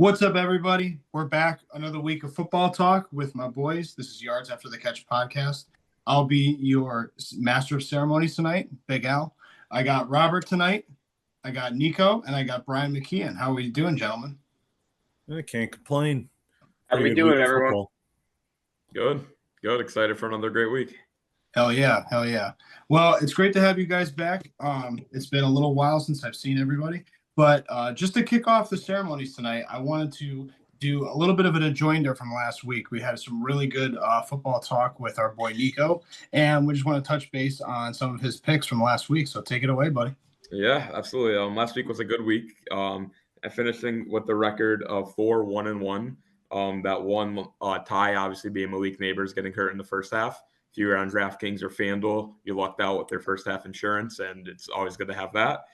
What's up, everybody? We're back. Another week of football talk with my boys. This is Yards After the Catch podcast. I'll be your master of ceremonies tonight, Big Al. I got Robert tonight. I got Nico, and I got Brian McKeon. How are we doing, gentlemen? I can't complain. How are we doing, everyone? Football. Good. Excited for another great week. Hell yeah. Well, it's great to have you guys back. It's been a little while since I've seen everybody. But just to kick off the ceremonies tonight, I wanted to do a little bit of an adjoinder from last week. We had some really good football talk with our boy Nico, and we just want to touch base on some of his picks from last week. So take it away, buddy. Yeah, absolutely. Last week was a good week. Finishing with the record of 4-1-1. That one tie, obviously, being Malik Neighbors getting hurt in the first half. If you were on DraftKings or FanDuel, you lucked out with their first half insurance, and it's always good to have that.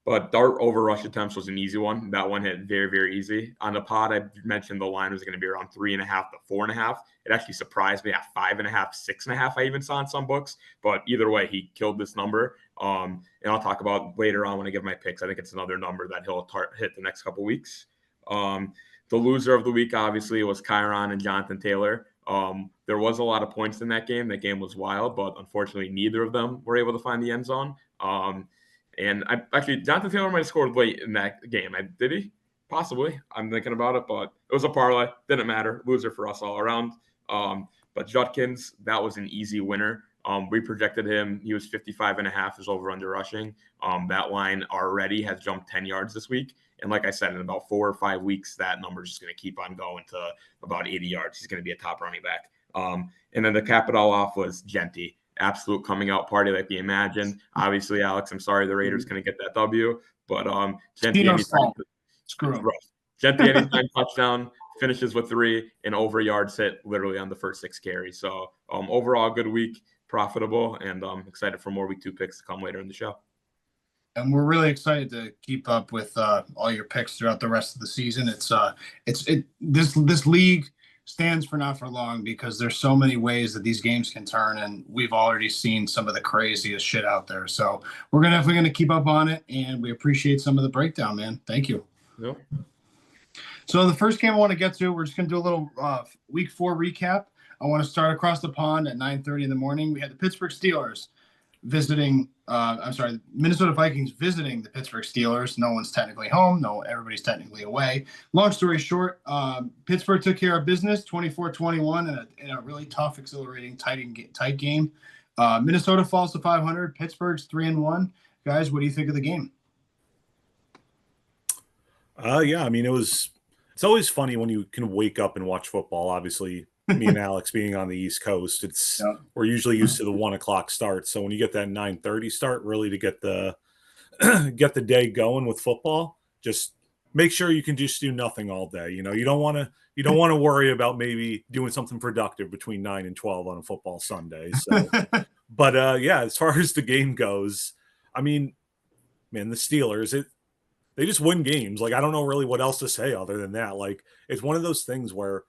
But dart over rush attempts was an easy one. That one hit very, very easy. On the pod, I mentioned the line was going to be around 3.5 to 4.5. It actually surprised me at 5.5, 6.5. I even saw in some books. But either way, he killed this number. And I'll talk about later on when I give my picks. I think it's another number that he'll hit the next couple weeks. The loser of the week, obviously, was Kyron and Jonathan Taylor. There was a lot of points in that game. That game was wild, but unfortunately, neither of them were able to find the end zone. And Jonathan Taylor might have scored late in that game. Did he? Possibly. I'm thinking about it, but it was a parlay. Didn't matter. Loser for us all around. But Judkins, that was an easy winner. We projected him. He was 55.5 is over under rushing. That line already has jumped 10 yards this week. And like I said, in about 4 or 5 weeks, that number is just going to keep on going to about 80 yards. He's going to be a top running back. And then the cap it all off was Genty. Absolute coming out party like we imagined. Obviously, Alex, I'm sorry the Raiders couldn't get that W, but Genty anytime touchdown, finishes with 3 and over yards hit literally on the first 6 carries. So overall, good week, profitable, and excited for more week 2 picks to come later in the show. And we're really excited to keep up with all your picks throughout the rest of the season. This league stands for not for long because there's so many ways that these games can turn, and we've already seen some of the craziest shit out there. So we're definitely going to keep up on it, and we appreciate some of the breakdown, man. Thank you. Yep. So the first game I want to get to, we're just going to do a little week 4 recap. I want to start across the pond at 9:30 in the morning. We had the Pittsburgh Steelers Minnesota Vikings visiting the Pittsburgh Steelers. No one's technically home. No, everybody's technically away. Long story short, Pittsburgh took care of business 24-21 in a really tough, exhilarating, tight game. Minnesota falls to 500. Pittsburgh's 3-1. Guys, what do you think of the game? Yeah, I mean, it's always funny when you can wake up and watch football. Obviously, me and Alex being on the East Coast, we're usually used to the 1:00 start. So when you get that 9:30 start, really to get the day going with football, just make sure you can just do nothing all day. You don't want to worry about maybe doing something productive between 9 and 12 on a football Sunday. So, but yeah, as far as the game goes, I mean, man, the Steelers, they just win games. Like, I don't know really what else to say other than that. Like, it's one of those things where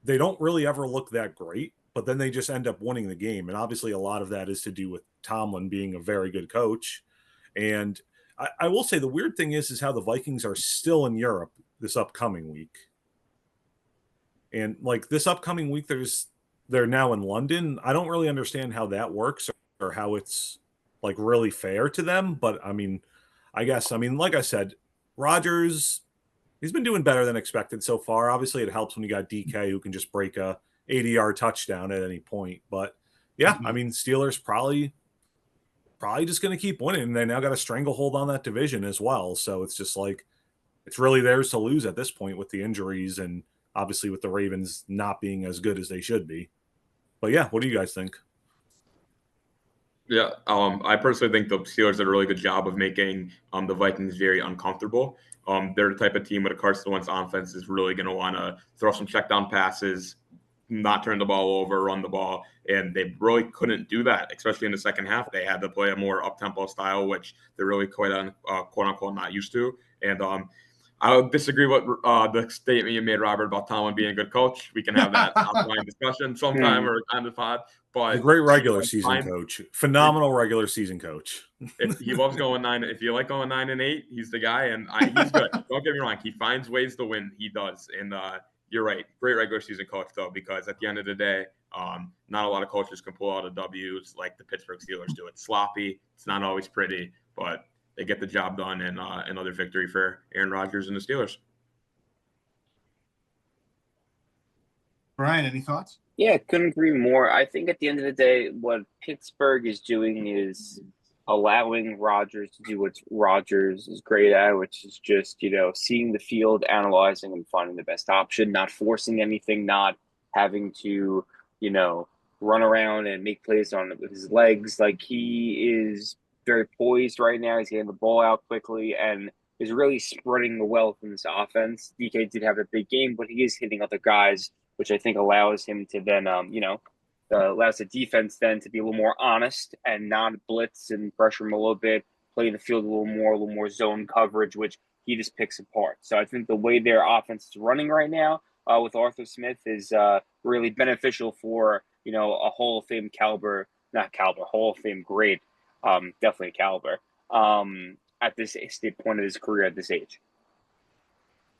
they don't really ever look that great, but then they just end up winning the game. And obviously a lot of that is to do with Tomlin being a very good coach. And I will say the weird thing is how the Vikings are still in Europe this upcoming week. And like this upcoming week, they're now in London. I don't really understand how that works or how it's like really fair to them. But I mean, like I said, Rodgers, he's been doing better than expected so far. Obviously, it helps when you got DK who can just break a 80-yard touchdown at any point. But yeah, I mean, Steelers probably just going to keep winning. They now got a stranglehold on that division as well. So it's just like it's really theirs to lose at this point with the injuries and obviously with the Ravens not being as good as they should be. But yeah, what do you guys think? Yeah, I personally think the Steelers did a really good job of making the Vikings very uncomfortable. They're the type of team with a Carson Wentz offense is really going to want to throw some check down passes, not turn the ball over, run the ball. And they really couldn't do that, especially in the second half. They had to play a more up-tempo style, which they're really quite quote-unquote not used to. And I would disagree with the statement you made, Robert, about Tomlin being a good coach. We can have that offline discussion sometime or on the pod. But a great regular season coach, phenomenal regular season coach. If he loves going 9, if you like going 9-8, he's the guy, and he's good. Don't get me wrong; he finds ways to win. He does, and you're right. Great regular season coach, though, because at the end of the day, not a lot of coaches can pull out a W's like the Pittsburgh Steelers do. It's sloppy. It's not always pretty, but they get the job done, and another victory for Aaron Rodgers and the Steelers. Brian, any thoughts? Yeah, couldn't agree more. I think at the end of the day, what Pittsburgh is doing is allowing Rodgers to do what Rodgers is great at, which is just, seeing the field, analyzing and finding the best option, not forcing anything, not having to, run around and make plays on with his legs. Like, he is very poised right now. He's getting the ball out quickly and is really spreading the wealth in this offense. DK did have a big game, but he is hitting other guys, which I think allows him to then, allows the defense then to be a little more honest and not blitz and pressure him a little bit, play the field a little more zone coverage, which he just picks apart. So I think the way their offense is running right now with Arthur Smith is really beneficial for, a Hall of Fame Hall of Fame grade, definitely a caliber at this point of his career at this age.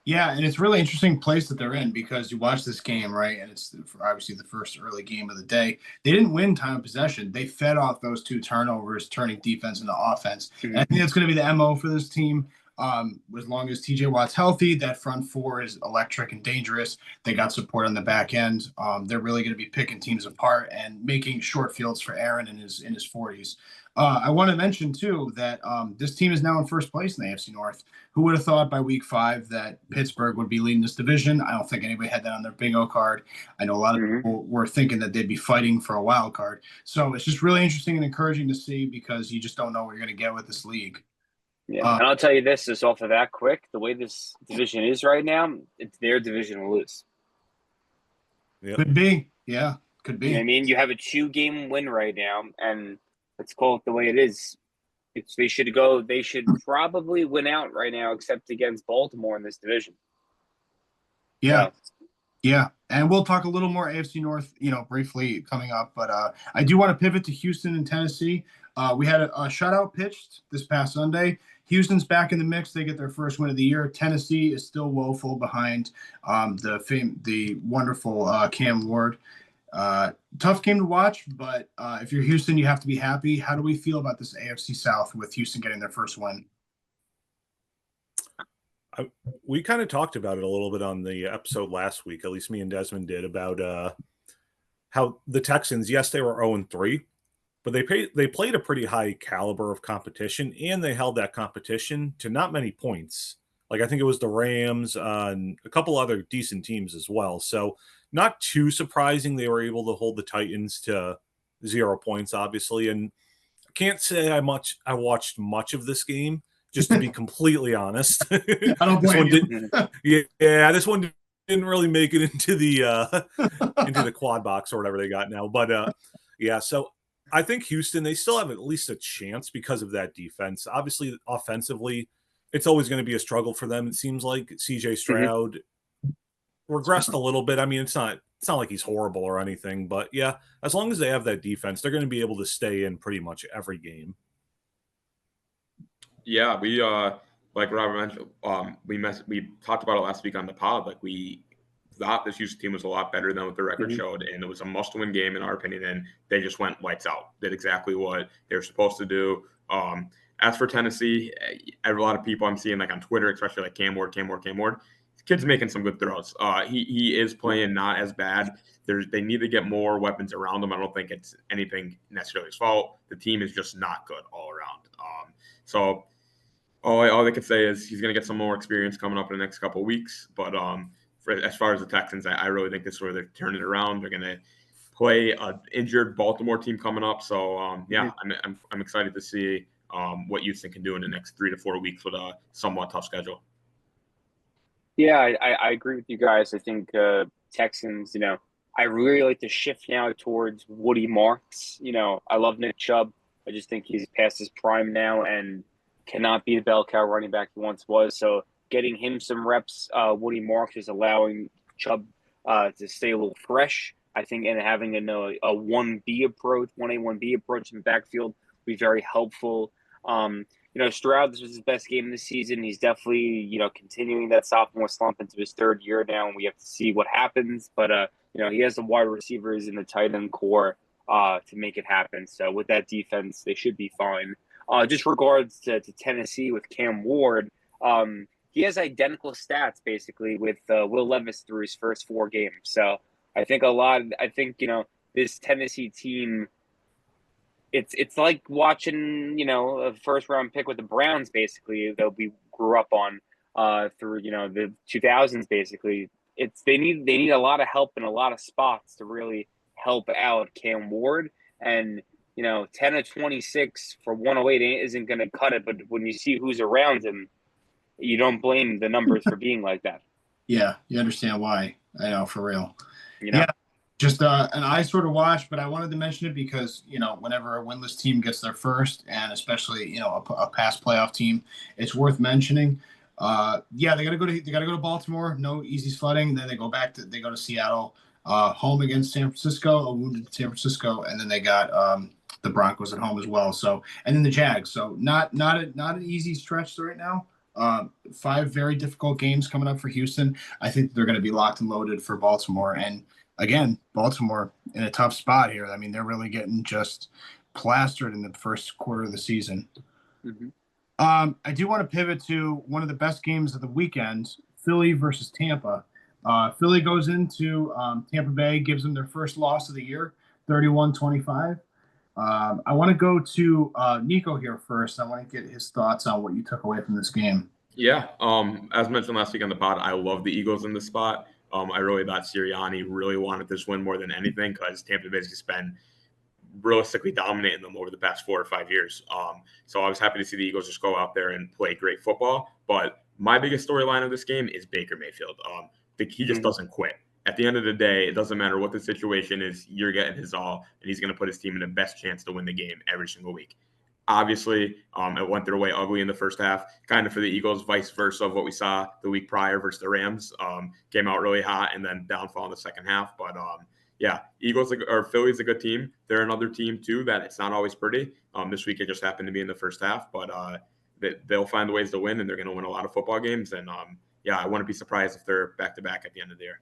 Yeah, and it's really interesting place that they're in because you watch this game, right? And it's obviously the first early game of the day. They didn't win time of possession. They fed off those 2 turnovers, turning defense into offense. Mm-hmm. And I think that's going to be the MO for this team. As long as TJ Watt's healthy, that front 4 is electric and dangerous. They got support on the back end. They're really going to be picking teams apart and making short fields for Aaron in his 40s. I want to mention, too, that this team is now in first place in the AFC North. Who would have thought by week 5 that Pittsburgh would be leading this division? I don't think anybody had that on their bingo card. I know a lot of people were thinking that they'd be fighting for a wild card. So it's just really interesting and encouraging to see because you just don't know what you're going to get with this league. Yeah, and I'll tell you this, just off of that quick, the way this division is right now, it's their division to lose. Yep. Could be. Yeah, could be. You know what I mean? You have a 2-game win right now, and let's call it the way it is. They should probably win out right now, except against Baltimore in this division. Yeah. So. Yeah. And we'll talk a little more AFC North, briefly coming up. But I do want to pivot to Houston and Tennessee. We had a shutout pitched this past Sunday. Houston's back in the mix. They get their first win of the year. Tennessee is still woeful behind the wonderful Cam Ward. Tough game to watch, but if you're Houston, you have to be happy. How do we feel about this AFC South with Houston getting their first win? We kind of talked about it a little bit on the episode last week, at least me and Desmond did, about how the Texans, yes, they were 0-3, but they played a pretty high caliber of competition, and they held that competition to not many points. Like, I think it was the Rams and a couple other decent teams as well. So not too surprising they were able to hold the Titans to 0 points, obviously. And I can't say I watched much of this game, just to be completely honest. I don't blame you. This one didn't really make it into the quad box or whatever they got now. But so I think Houston, they still have at least a chance because of that defense. Obviously, offensively, it's always going to be a struggle for them. It seems like CJ Stroud regressed a little bit. I mean, it's not like he's horrible or anything, but yeah, as long as they have that defense, they're going to be able to stay in pretty much every game. Yeah, we like Robert mentioned, we talked about it last week on the pod. Like, we thought this Houston team was a lot better than what the record showed, and it was a must-win game in our opinion. And they just went lights out, did exactly what they were supposed to do. As for Tennessee, a lot of people I'm seeing, like on Twitter, especially like Cam Ward. This kid's making some good throws. He is playing not as bad. They need to get more weapons around him. I don't think it's anything necessarily his fault. The team is just not good all around. So all they can say is he's going to get some more experience coming up in the next couple of weeks. But as far as the Texans, I really think this is where they're turning it around. They're going to play an injured Baltimore team coming up. So I'm excited to see what Houston can do in the next 3 to 4 weeks with a somewhat tough schedule. Yeah, I agree with you guys. I think Texans, I really like to shift now towards Woody Marks. I love Nick Chubb. I just think he's past his prime now and cannot be the bell cow running back he once was. So getting him some reps. Woody Marks is allowing Chubb to stay a little fresh, I think, and having a 1B approach, 1A, 1B approach in the backfield will be very helpful. Stroud, this was his best game this season. He's definitely, continuing that sophomore slump into his third year now, and we have to see what happens. But, he has the wide receivers in the tight end core to make it happen. So with that defense, they should be fine. Just regards to Tennessee with Cam Ward, he has identical stats basically with Will Levis through his first 4 games. So I think this Tennessee team, it's like watching, a first round pick with the Browns basically that we grew up on through, the 2000s basically. They need a lot of help in a lot of spots to really help out Cam Ward, and 10 of 26 for 108 isn't going to cut it. But when you see who's around him, you don't blame the numbers for being like that. Yeah, you understand why. I know, for real. Yeah, just and I sort of watched, but I wanted to mention it because whenever a winless team gets their first, and especially a past playoff team, it's worth mentioning. They gotta go to Baltimore. No easy sledding. Then they go to Seattle. Home against San Francisco, a wounded San Francisco, and then they got the Broncos at home as well. So, and then the Jags. So not an easy stretch right now. 5 very difficult games coming up for Houston. I think they're going to be locked and loaded for Baltimore. And again, Baltimore in a tough spot here. I mean, they're really getting just plastered in the first quarter of the season. Mm-hmm. I do want to pivot to one of the best games of the weekend, Philly versus Tampa. Philly goes into Tampa Bay, gives them their first loss of the year, 31-25. I want to go to Nico here first. I want to get his thoughts on what you took away from this game. Yeah. As mentioned last week on the pod, I love the Eagles in this spot. I really thought Sirianni really wanted this win more than anything because Tampa Bay's just been realistically dominating them over the past 4 or 5 years. So I was happy to see the Eagles just go out there and play great football. But my biggest storyline of this game is Baker Mayfield. He just doesn't quit. At the end of the day, it doesn't matter what the situation is. You're getting his all, and he's going to put his team in the best chance to win the game every single week. Obviously, it went their way ugly in the first half, kind of for the Eagles, vice versa of what we saw the week prior versus the Rams. Came out really hot and then downfall in the second half. But Philly's a good team. They're another team too that it's not always pretty. This week it just happened to be in the first half, but they'll find ways to win, and they're going to win a lot of football games. And I wouldn't be surprised if they're back-to-back at the end of the year.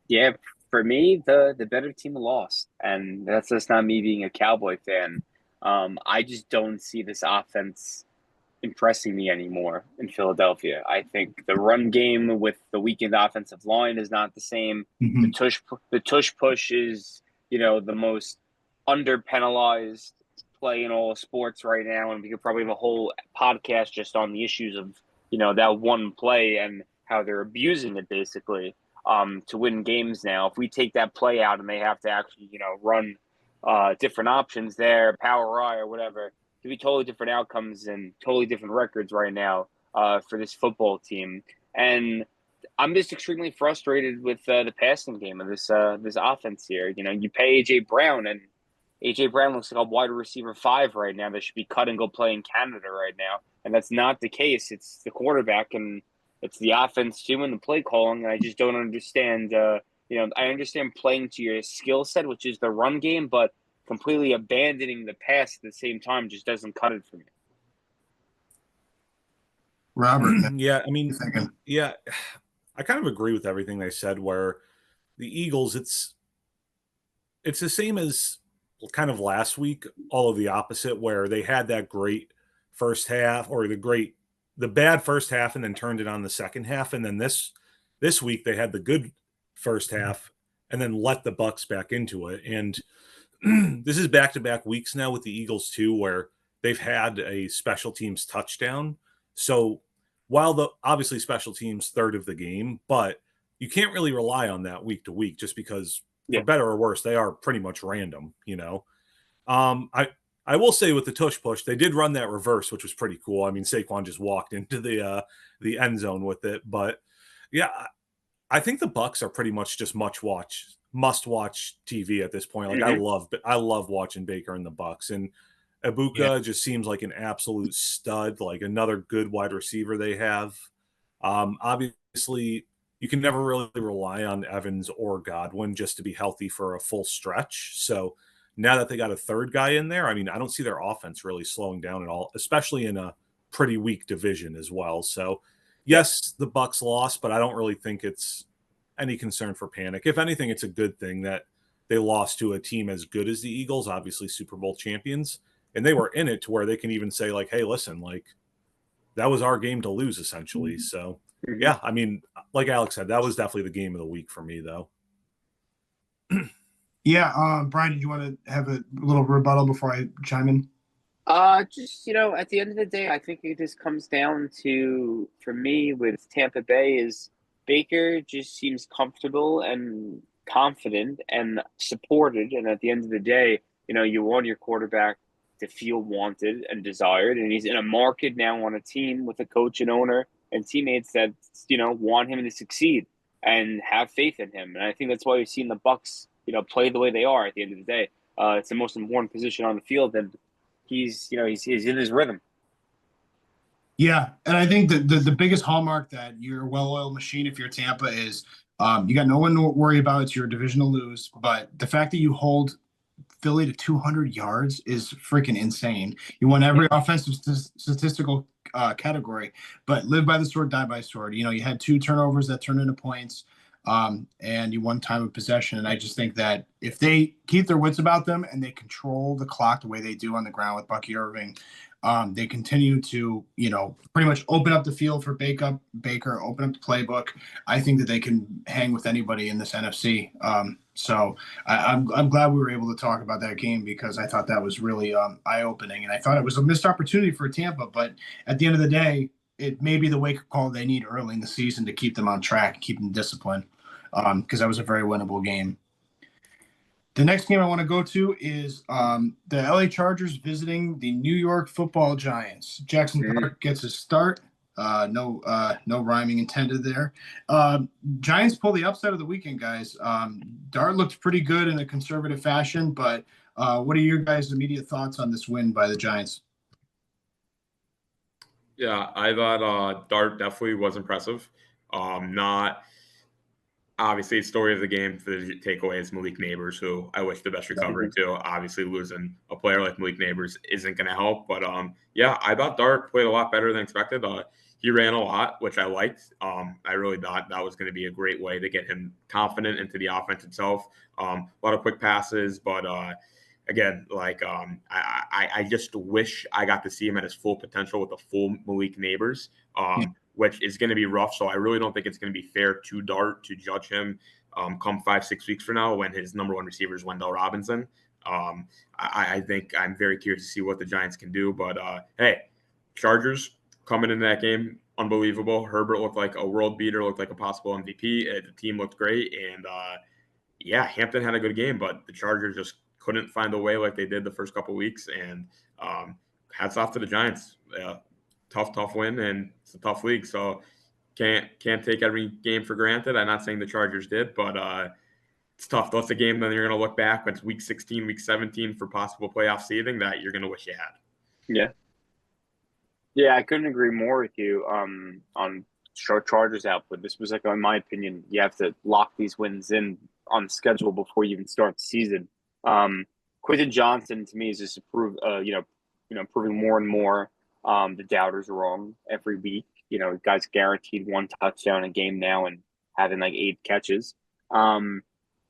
Yeah, for me, the better team lost, and that's just not me being a Cowboy fan. I just don't see this offense impressing me anymore in Philadelphia. I think the run game with the weakened offensive line is not the same. Mm-hmm. The tush push is, the most under-penalized play in all of sports right now, and we could probably have a whole podcast just on the issues of that one play and how they're abusing it basically to win games now. If we take that play out and they have to actually run different options there, power I or whatever, could be totally different outcomes and totally different records right now for this football team. And I'm just extremely frustrated with the passing game of this offense here. You pay AJ Brown, and AJ Brown looks like a wide receiver 5 right now that should be cut and go play in Canada right now. And that's not the case. It's the quarterback and it's the offense too and the play calling. And I just don't understand. I understand playing to your skill set, which is the run game, but completely abandoning the pass at the same time just doesn't cut it for me. Robert. I kind of agree with everything they said, where the Eagles, it's the same as kind of last week, all of the opposite, where they had that great first half or the bad first half and then turned it on the second half. And then this week they had the good first half and then let the Bucs back into it. And this is back-to-back weeks now with the Eagles too, where they've had a special teams touchdown. So while obviously special teams third of the game, but you can't really rely on that week to week just because for better or worse, they are pretty much random, I will say with the tush push, they did run that reverse, which was pretty cool. I mean, Saquon just walked into the end zone with it, but yeah, I think the Bucs are pretty much just must watch TV at this point. Like I love watching Baker and the Bucs, and Ibuka just seems like an absolute stud, like another good wide receiver they have. Obviously, you can never really rely on Evans or Godwin just to be healthy for a full stretch. So now that they got a third guy in there, I mean, I don't see their offense really slowing down at all, especially in a pretty weak division as well. So yes, the Bucks lost, but I don't really think it's any concern for panic. If anything, it's a good thing that they lost to a team as good as the Eagles, obviously Super Bowl champions, and they were in it to where they can even say like, hey, listen, like that was our game to lose essentially. So yeah, I mean, like Alex said, that was definitely the game of the week for me though. Yeah, Brian, did you want to have a little rebuttal before I chime in? Just, at the end of the day, I think it just comes down to, for me, with Tampa Bay, is Baker just seems comfortable and confident and supported. And at the end of the day, you want your quarterback to feel wanted and desired. And he's in a market now on a team with a coach and owner and teammates that, want him to succeed and have faith in him. And I think that's why you've seen the Bucks, play the way they are at the end of the day. It's the most important position on the field, and he's in his rhythm. Yeah, and I think that the biggest hallmark that you're a well-oiled machine if you're Tampa is you got no one to worry about. It's your division to lose, but the fact that you hold Philly to 200 yards is freaking insane. You won every offensive statistical category, but live by the sword, die by sword. You had 2 turnovers that turned into points, and you won time of possession. And I just think that if they keep their wits about them and they control the clock the way they do on the ground with Bucky Irving, they continue to, pretty much open up the field for Baker, open up the playbook. I think that they can hang with anybody in this NFC. So I'm glad we were able to talk about that game because I thought that was really eye-opening. And I thought it was a missed opportunity for Tampa. But at the end of the day, it may be the wake-up call they need early in the season to keep them on track, keep them disciplined, because that was a very winnable game. The next game I want to go to is the LA Chargers visiting the New York Football Giants. Jaxson Dart gets a start. No rhyming intended there. Giants pull the upset of the weekend, guys. Dart looked pretty good in a conservative fashion, but what are your guys' immediate thoughts on this win by the Giants? Yeah, I thought Dart definitely was impressive. Not obviously, story of the game for the takeaway is Malik Neighbors, who I wish the best recovery to. Obviously, losing a player like Malik Neighbors isn't going to help. But yeah, I thought Dart played a lot better than expected. He ran a lot, which I liked. I really thought that was going to be a great way to get him confident into the offense itself. A lot of quick passes, but again, I just wish I got to see him at his full potential with the full Malik Neighbors. Which is going to be rough. So I really don't think it's going to be fair to Dart to judge him come 5-6 weeks from now when his number one receiver is Wendell Robinson. I think I'm very curious to see what the Giants can do. But, hey, Chargers coming into that game, unbelievable. Herbert looked like a world beater, looked like a possible MVP. The team looked great. And, yeah, Hampton had a good game, but the Chargers just couldn't find a way like they did the first couple weeks. And hats off to the Giants. Tough win, and it's a tough league, so can't take every game for granted. I'm not saying the Chargers did, but it's tough. That's a game that you're going to look back when it's week 16, week 17 for possible playoff seeding that you're going to wish you had. Yeah, I couldn't agree more with you on Chargers output. This was, in my opinion, you have to lock these wins in on the schedule before you even start the season. Quentin Johnson to me is just proving more and more. The doubters wrong every week. Guys guaranteed 1 touchdown a game now and having 8 catches. For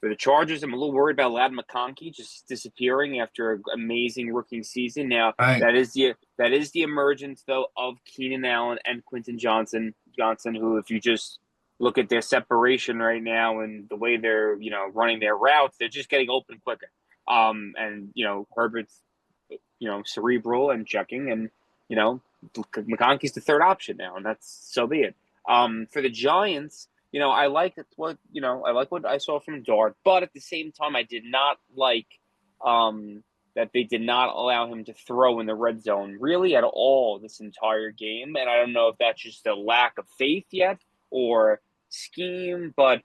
the Chargers, I'm a little worried about Ladd McConkey just disappearing after an amazing rookie season. Now, that is the emergence, though, of Keenan Allen and Quentin Johnson, who, if you just look at their separation right now and the way they're, running their routes, they're just getting open quicker. And, Herbert's, cerebral and checking, and McConkey's the third option now, and that's so be it. For the Giants, I like what I saw from Dart, but at the same time, I did not like that they did not allow him to throw in the red zone really at all this entire game, and I don't know if that's just a lack of faith yet or scheme, but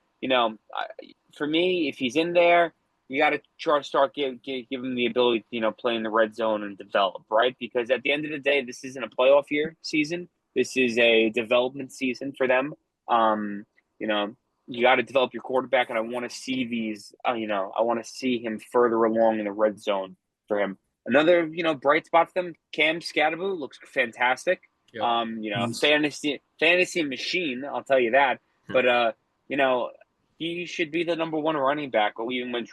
for me, if he's in there, you got to try to start give him the ability to, play in the red zone and develop, right? Because at the end of the day, this isn't a playoff season. This is a development season for them. You know, you got to develop your quarterback, and I want to see these. I want to see him further along in the red zone for him. Another, bright spot for them, Cam Scatterbo looks fantastic. Yep. Fantasy machine, I'll tell you that. But he should be the number one running back, or even when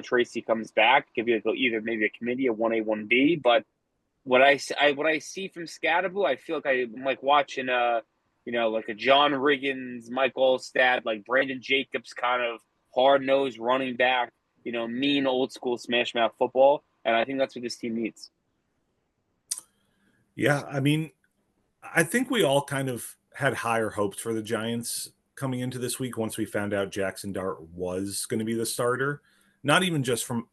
Tracy comes back, could be either maybe a committee, a 1A, 1B. But what I see from Scatterbo, I feel like I'm like watching like a John Riggins, Mike Allstat, like Brandon Jacobs kind of hard-nosed running back, mean old school smash mouth football. And I think that's what this team needs. Yeah, I mean, I think we all kind of had higher hopes for the Giants coming into this week once we found out Jaxson Dart was going to be the starter. Not even just from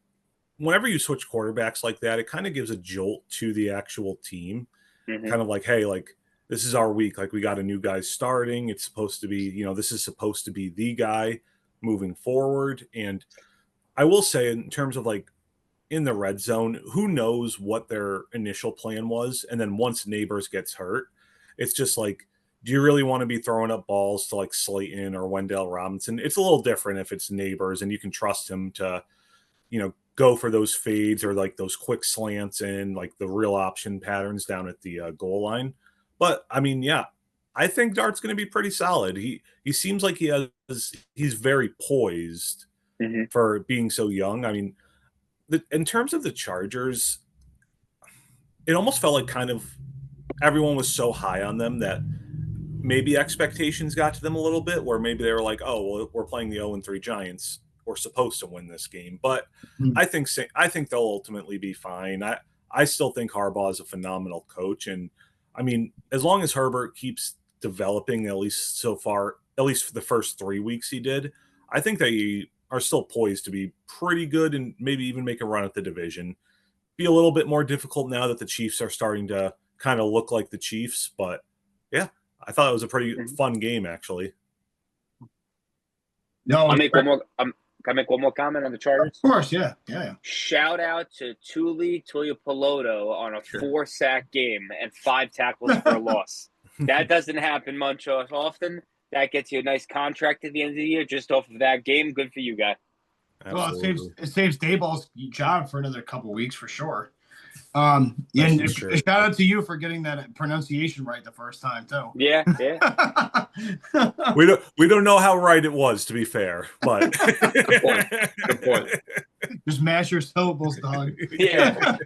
whenever you switch quarterbacks like that, it kind of gives a jolt to the actual team. Mm-hmm. Kind of like, hey, like this is our week. Like we got a new guy starting. It's supposed to be, this is supposed to be the guy moving forward. And I will say in terms of like in the red zone, who knows what their initial plan was. And then once Neighbors gets hurt, it's just like, do you really want to be throwing up balls to like Slayton or Wendell Robinson? It's a little different if it's Neighbors and you can trust him to, go for those fades or like those quick slants and like the real option patterns down at the goal line. But I mean, yeah, I think Dart's going to be pretty solid. He seems like he's very poised for being so young. I mean, in terms of the Chargers, it almost felt like kind of everyone was so high on them that maybe expectations got to them a little bit where maybe they were like, oh, well, we're playing the 0-3 Giants. We're supposed to win this game. But I think they'll ultimately be fine. I still think Harbaugh is a phenomenal coach. And, I mean, as long as Herbert keeps developing, at least so far, at least for the first 3 weeks he did, I think they are still poised to be pretty good and maybe even make a run at the division. Be a little bit more difficult now that the Chiefs are starting to kind of look like the Chiefs. But, yeah, I thought it was a pretty fun game, actually. No, can I make one more comment on the Chargers? Of course, yeah. Shout out to Tuipulotu on a 4-sack game and 5 tackles for a loss. That doesn't happen much often. That gets you a nice contract at the end of the year just off of that game. Good for you, guy. Absolutely. Well, it saves Dayball's job for another couple of weeks for sure. And shout out to you for getting that pronunciation right the first time too. Yeah. we don't know how right it was, to be fair, but good point. Just mash your syllables, dog. Yeah.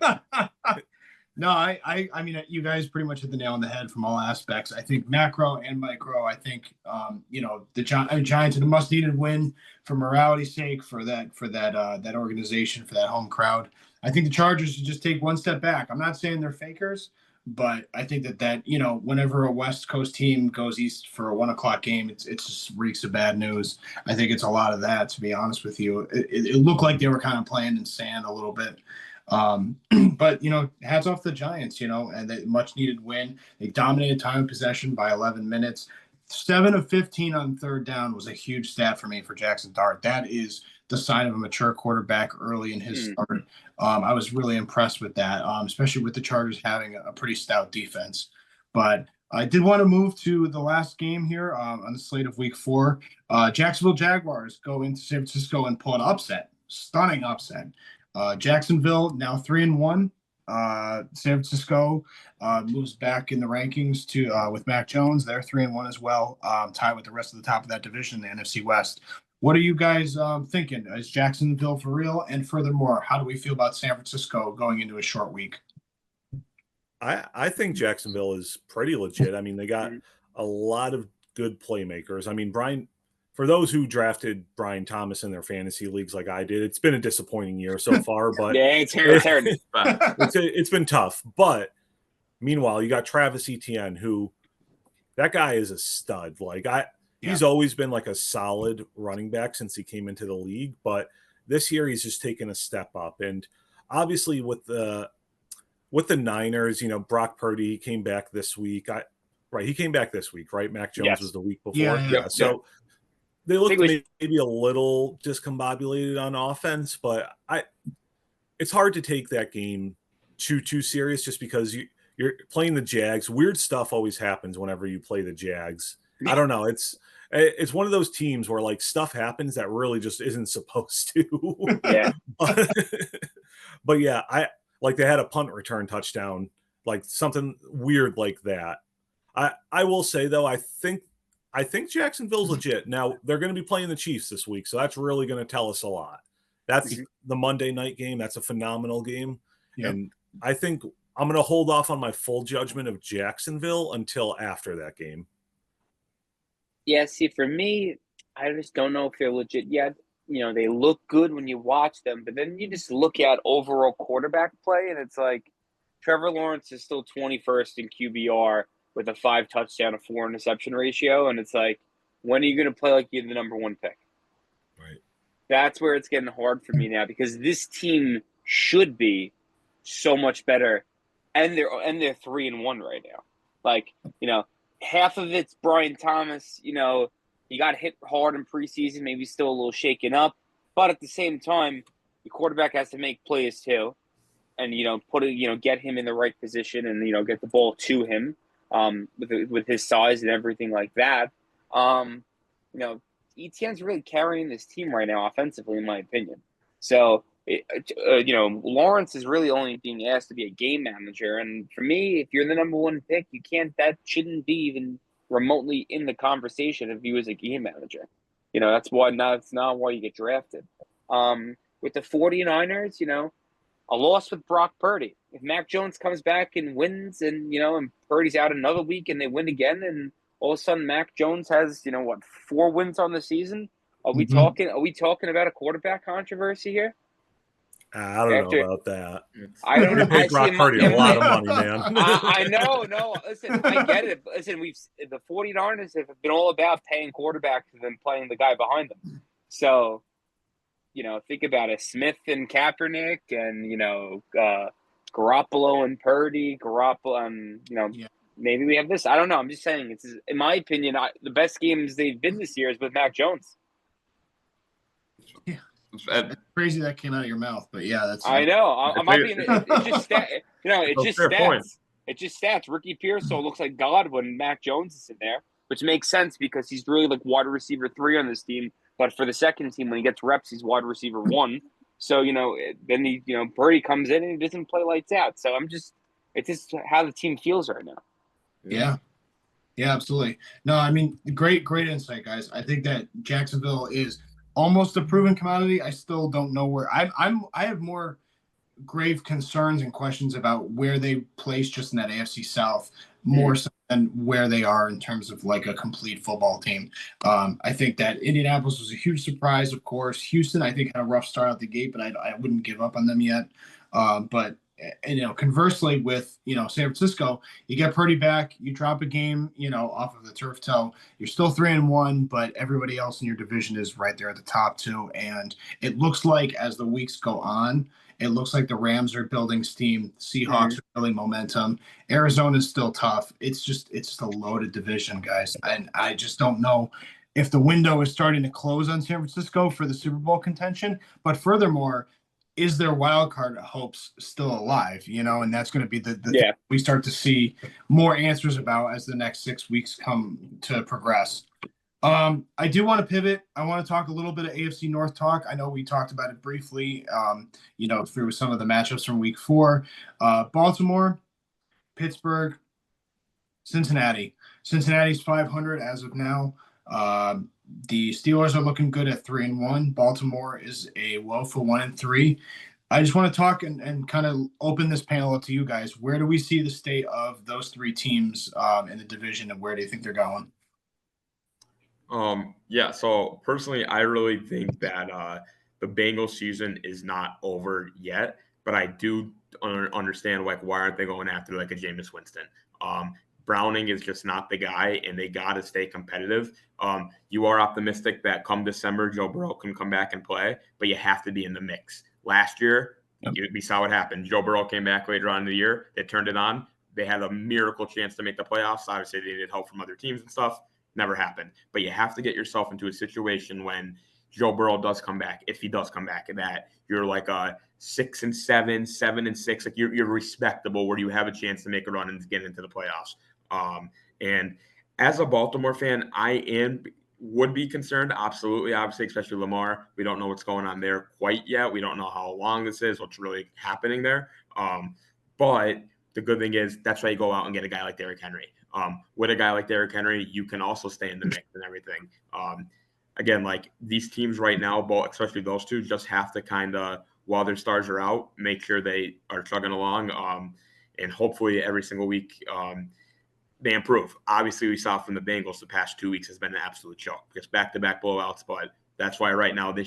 No, I mean, you guys pretty much hit the nail on the head from all aspects. I think macro and micro. I think the Giants had a must-needed win for morality's sake, for that organization, for that home crowd. I think the Chargers should just take one step back. I'm not saying they're fakers, but I think that whenever a West Coast team goes east for a 1:00 game, it just reeks of bad news. I think it's a lot of that, to be honest with you. It looked like they were kind of playing in sand a little bit. But hats off the Giants, and they much needed win. They dominated time of possession by 11 minutes. 7 of 15 on third down was a huge stat for me for Jaxson Dart. That is the sign of a mature quarterback early in his start. I was really impressed with that, especially with the Chargers having a pretty stout defense. But I did want to move to the last game here on the slate of Week 4. Jacksonville Jaguars go into San Francisco and pull an upset, stunning upset. Jacksonville now 3-1. San Francisco moves back in the rankings to with Mac Jones. They're 3-1 as well, tied with the rest of the top of that division, the NFC West. What are you guys thinking? Is Jacksonville for real? And furthermore, how do we feel about San Francisco going into a short week? I think Jacksonville is pretty legit. I mean, they got a lot of good playmakers. I mean, for those who drafted Brian Thomas in their fantasy leagues like I did, it's been a disappointing year so far. But yeah, it's been tough. But meanwhile, you got Travis Etienne, who that guy is a stud. He's always been like a solid running back since he came into the league, but this year he's just taken a step up. And obviously with the Niners, Brock Purdy came back this week. He came back this week, right? Mac Jones was the week before. Yeah. So they looked maybe a little discombobulated on offense, but it's hard to take that game too serious just because you're playing the Jags. Weird stuff always happens whenever you play the Jags. I don't know. It's one of those teams where like stuff happens that really just isn't supposed to. Yeah. But yeah, they had a punt return touchdown, like something weird like that. I will say though, I think Jacksonville's legit. Now they're going to be playing the Chiefs this week, so that's really going to tell us a lot. That's the Monday night game. That's a phenomenal game. Yep. And I think I'm going to hold off on my full judgment of Jacksonville until after that game. Yeah, see, for me, I just don't know if they're legit yet. You know, they look good when you watch them, but then you just look at overall quarterback play, and it's like Trevor Lawrence is still 21st in QBR with a 5 touchdown to 4 interception ratio, and it's like, when are you going to play like you're the number 1 pick? Right. That's where it's getting hard for me now, because this team should be so much better, and they're 3-1 right now. Like, you know, half of it's Brian Thomas. You know, he got hit hard in preseason, maybe still a little shaken up, but at the same time, the quarterback has to make plays too, and get him in the right position, and get the ball to him with his size and everything like that. Etienne's really carrying this team right now offensively, in my opinion. So, Lawrence is really only being asked to be a game manager. And for me, if you're the number 1 pick, that shouldn't be even remotely in the conversation if you as a game manager. That's not why you get drafted. With the 49ers, a loss with Brock Purdy. If Mac Jones comes back and wins and Purdy's out another week and they win again, and all of a sudden Mac Jones has, 4 wins on the season. Are we talking about a quarterback controversy here? I don't know about that. I don't know. Pay Brock Purdy a lot of money, man. I know. No, listen, I get it. Listen, the 49ers have been all about paying quarterbacks and then playing the guy behind them. So, think about it. Smith and Kaepernick and, Garoppolo and Purdy, maybe we have this. I don't know. I'm just saying, it's, in my opinion, the best games they've been this year is with Mac Jones. Yeah. It's crazy that came out of your mouth, but yeah, that's. I know. I'm not being. It's just it's just stats. Point. It's just stats. Ricky Pearsall looks like God when Mac Jones is in there, which makes sense because he's really like wide receiver 3 on this team. But for the second team, when he gets reps, he's wide receiver 1. So then he Purdy comes in and he doesn't play lights out. So it's just how the team feels right now. Yeah, absolutely. No, I mean, great insight, guys. I think that Jacksonville is almost a proven commodity. I still don't know where I have more grave concerns and questions about where they place just in that AFC South more so than where they are in terms of like a complete football team. I think that Indianapolis was a huge surprise, of course. Houston, I think, had a rough start out the gate, but I wouldn't give up on them yet. But conversely with, San Francisco, you get Purdy back, you drop a game, off of the turf toe, you're still 3-1, but everybody else in your division is right there at the top too. And it looks like as the weeks go on, it looks like the Rams are building steam. Seahawks are building momentum. Arizona's still tough. It's just a loaded division, guys. And I just don't know if the window is starting to close on San Francisco for the Super Bowl contention. But furthermore, is their wild card hopes still alive? And that's going to be the we start to see more answers about as the next 6 weeks come to progress. I do want to pivot. I want to talk a little bit of AFC North talk. I know we talked about it briefly, through some of the matchups from week 4. Baltimore, Pittsburgh, Cincinnati. Cincinnati's 500 as of now. The Steelers are looking good at 3-1. Baltimore is a woeful 1-3. I just want to talk and kind of open this panel up to you guys. Where do we see the state of those 3 teams in the division, and where do you think they're going? So personally, I really think that the Bengals season is not over yet, but I do understand why aren't they going after like a Jameis Winston? Browning is just not the guy, and they got to stay competitive. You are optimistic that come December, Joe Burrow can come back and play, but you have to be in the mix. Last year, we saw what happened. Joe Burrow came back later on in the year. They turned it on. They had a miracle chance to make the playoffs. Obviously, they needed help from other teams and stuff. never happened. But you have to get yourself into a situation when Joe Burrow does come back, if he does come back, and that you're like a 6-7, 7-6, like you're respectable, where you have a chance to make a run and get into the playoffs. And as a Baltimore fan, would be concerned, absolutely, obviously, especially Lamar. We don't know what's going on there quite yet. We don't know how long this is, what's really happening there. But the good thing is that's why you go out and get a guy like Derrick Henry. With a guy like Derrick Henry, you can also stay in the mix and everything. Again, like these teams right now, both, especially those two, just have to kind of, while their stars are out, make sure they are chugging along. And hopefully every single week they improve. Obviously, we saw from the Bengals the past 2 weeks has been an absolute choke. Just back-to-back blowouts, but that's why right now the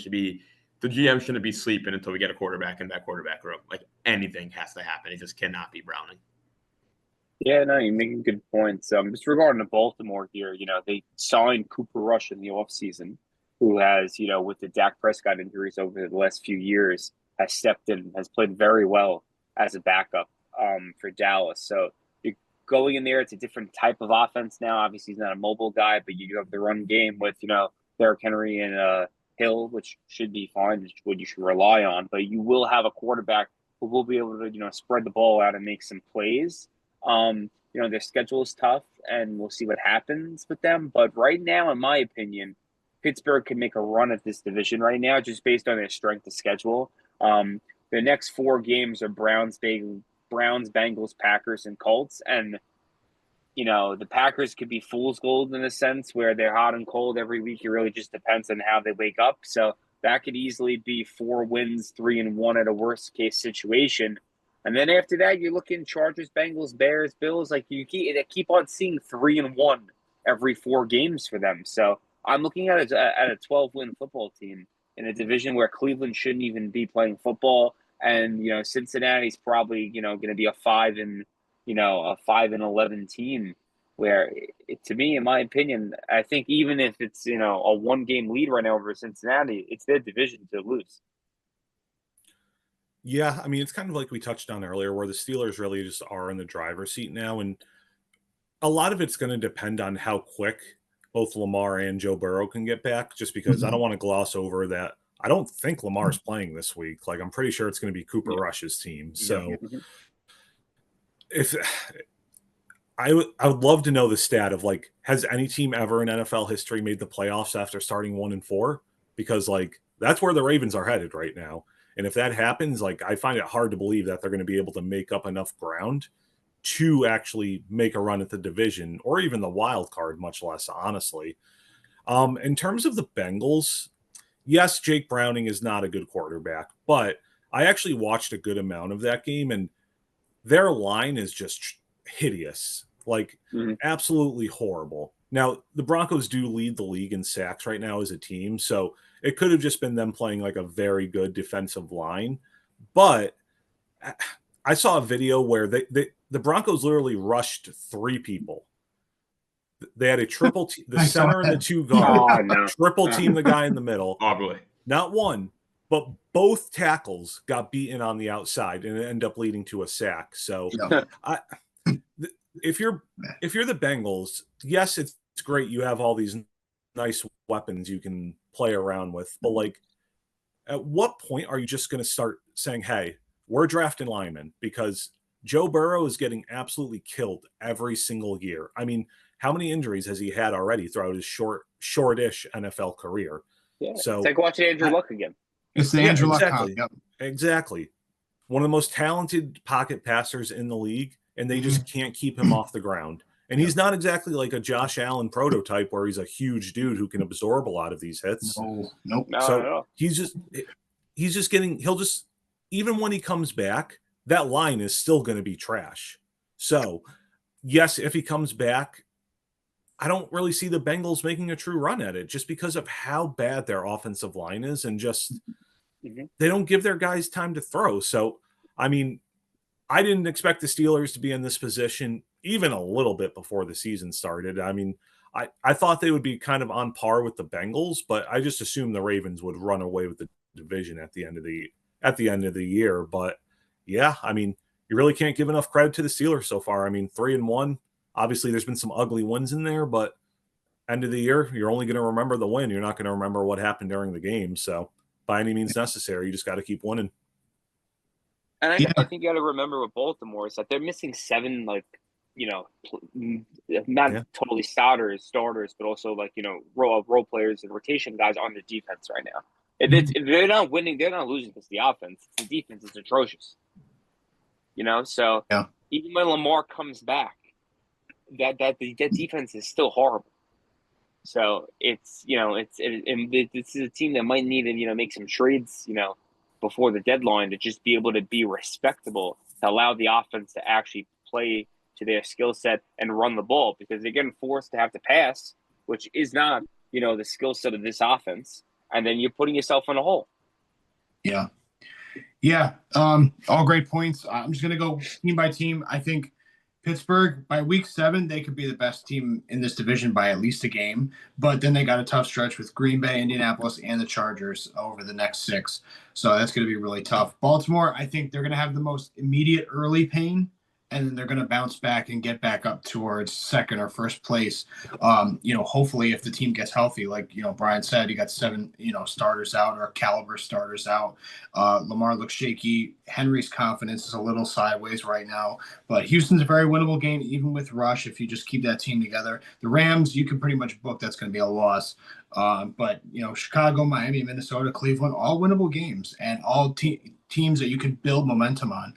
GM shouldn't be sleeping until we get a quarterback in that quarterback room. Like anything has to happen. It just cannot be Browning. Yeah, no, you're making good points. Just regarding to Baltimore here, they signed Cooper Rush in the offseason, who has, with the Dak Prescott injuries over the last few years, has stepped in, has played very well as a backup for Dallas. So you're going in there, it's a different type of offense now. Obviously, he's not a mobile guy, but you have the run game with, Derrick Henry and Hill, which should be fine, which you should rely on. But you will have a quarterback who will be able to, spread the ball out and make some plays. Their schedule is tough, and we'll see what happens with them. But right now, in my opinion, Pittsburgh can make a run at this division right now, just based on their strength of schedule. Their next 4 games are Browns, Bengals, Packers, and Colts. And, the Packers could be fool's gold in a sense where they're hot and cold every week. It really just depends on how they wake up. So that could easily be 4 wins, 3-1 at a worst case situation. And then after that, you're looking Chargers, Bengals, Bears, Bills. Like you keep on seeing 3-1 every 4 games for them. So I'm looking at a 12-win football team in a division where Cleveland shouldn't even be playing football, and Cincinnati's probably going to be a 5-11 team. Where to me, in my opinion, I think even if it's a 1-game lead right now over Cincinnati, it's their division to lose. Yeah, I mean, it's kind of like we touched on earlier, where the Steelers really just are in the driver's seat now, and a lot of it's going to depend on how quick both Lamar and Joe Burrow can get back, just because I don't want to gloss over that. I don't think Lamar's playing this week. Like, I'm pretty sure it's going to be Cooper Rush's team. So if I would love to know the stat of, like, has any team ever in NFL history made the playoffs after starting 1-4? Because, like, that's where the Ravens are headed right now. And if that happens, like, I find it hard to believe that they're going to be able to make up enough ground to actually make a run at the division or even the wild card, much less, honestly. In terms of the Bengals, yes, Jake Browning is not a good quarterback, but I actually watched a good amount of that game, and their line is just hideous, like absolutely horrible. Now, the Broncos do lead the league in sacks right now as a team, so it could have just been them playing like a very good defensive line. But I saw a video where the Broncos literally rushed 3 people. They had a triple team, the center and the 2 guards, triple team the guy in the middle. Probably. Not one, but both tackles got beaten on the outside, and it ended up leading to a sack. So if you're the Bengals, yes, it's great. You have all these nice weapons you can play around with, but like, at what point are you just going to start saying, hey, we're drafting linemen? Because Joe Burrow is getting absolutely killed every single year. I mean, how many injuries has he had already throughout his shortish NFL career? Yeah, so it's like watching Andrew Luck again. It's the Andrew Luck. Exactly. Exactly. One of the most talented pocket passers in the league, and they just can't keep him off the ground. And he's not exactly like a Josh Allen prototype where he's a huge dude who can absorb a lot of these hits. Nope. So he's just getting, even when he comes back, that line is still going to be trash. So yes, if he comes back, I don't really see the Bengals making a true run at it, just because of how bad their offensive line is, and just they don't give their guys time to throw. So, I mean, I didn't expect the Steelers to be in this position even a little bit before the season started. I mean, I thought they would be kind of on par with the Bengals, but I just assumed the Ravens would run away with the division at the end of the year. But yeah, I mean, you really can't give enough credit to the Steelers so far. I mean, 3-1. Obviously, there's been some ugly wins in there, but end of the year, you're only going to remember the win. You're not going to remember what happened during the game. So by any means necessary, you just got to keep winning. And I think you got to remember with Baltimore is that they're missing 7, like, not totally starters, but also like, role players and rotation guys on the defense right now. If they're not winning, they're not losing because the offense. The defense is atrocious. So even when Lamar comes back, that defense is still horrible. So this is a team that might need to make some trades before the deadline to just be able to be respectable, to allow the offense to actually play to their skill set and run the ball, because they're getting forced to have to pass, which is not the skill set of this offense, and then you're putting yourself in a hole. Yeah, all great points. I'm just gonna go team by team. I think Pittsburgh, by week 7, they could be the best team in this division by at least a game. But then they got a tough stretch with Green Bay, Indianapolis, and the Chargers over the next 6. So that's going to be really tough. Baltimore, I think they're going to have the most immediate early pain, and then they're going to bounce back and get back up towards second or first place. Hopefully if the team gets healthy, like, Brian said, you got 7, starters out, or caliber starters out. Lamar looks shaky. Henry's confidence is a little sideways right now, but Houston's a very winnable game, even with Rush, if you just keep that team together. The Rams, you can pretty much book that's going to be a loss. But Chicago, Miami, Minnesota, Cleveland, all winnable games, and all teams that you can build momentum on.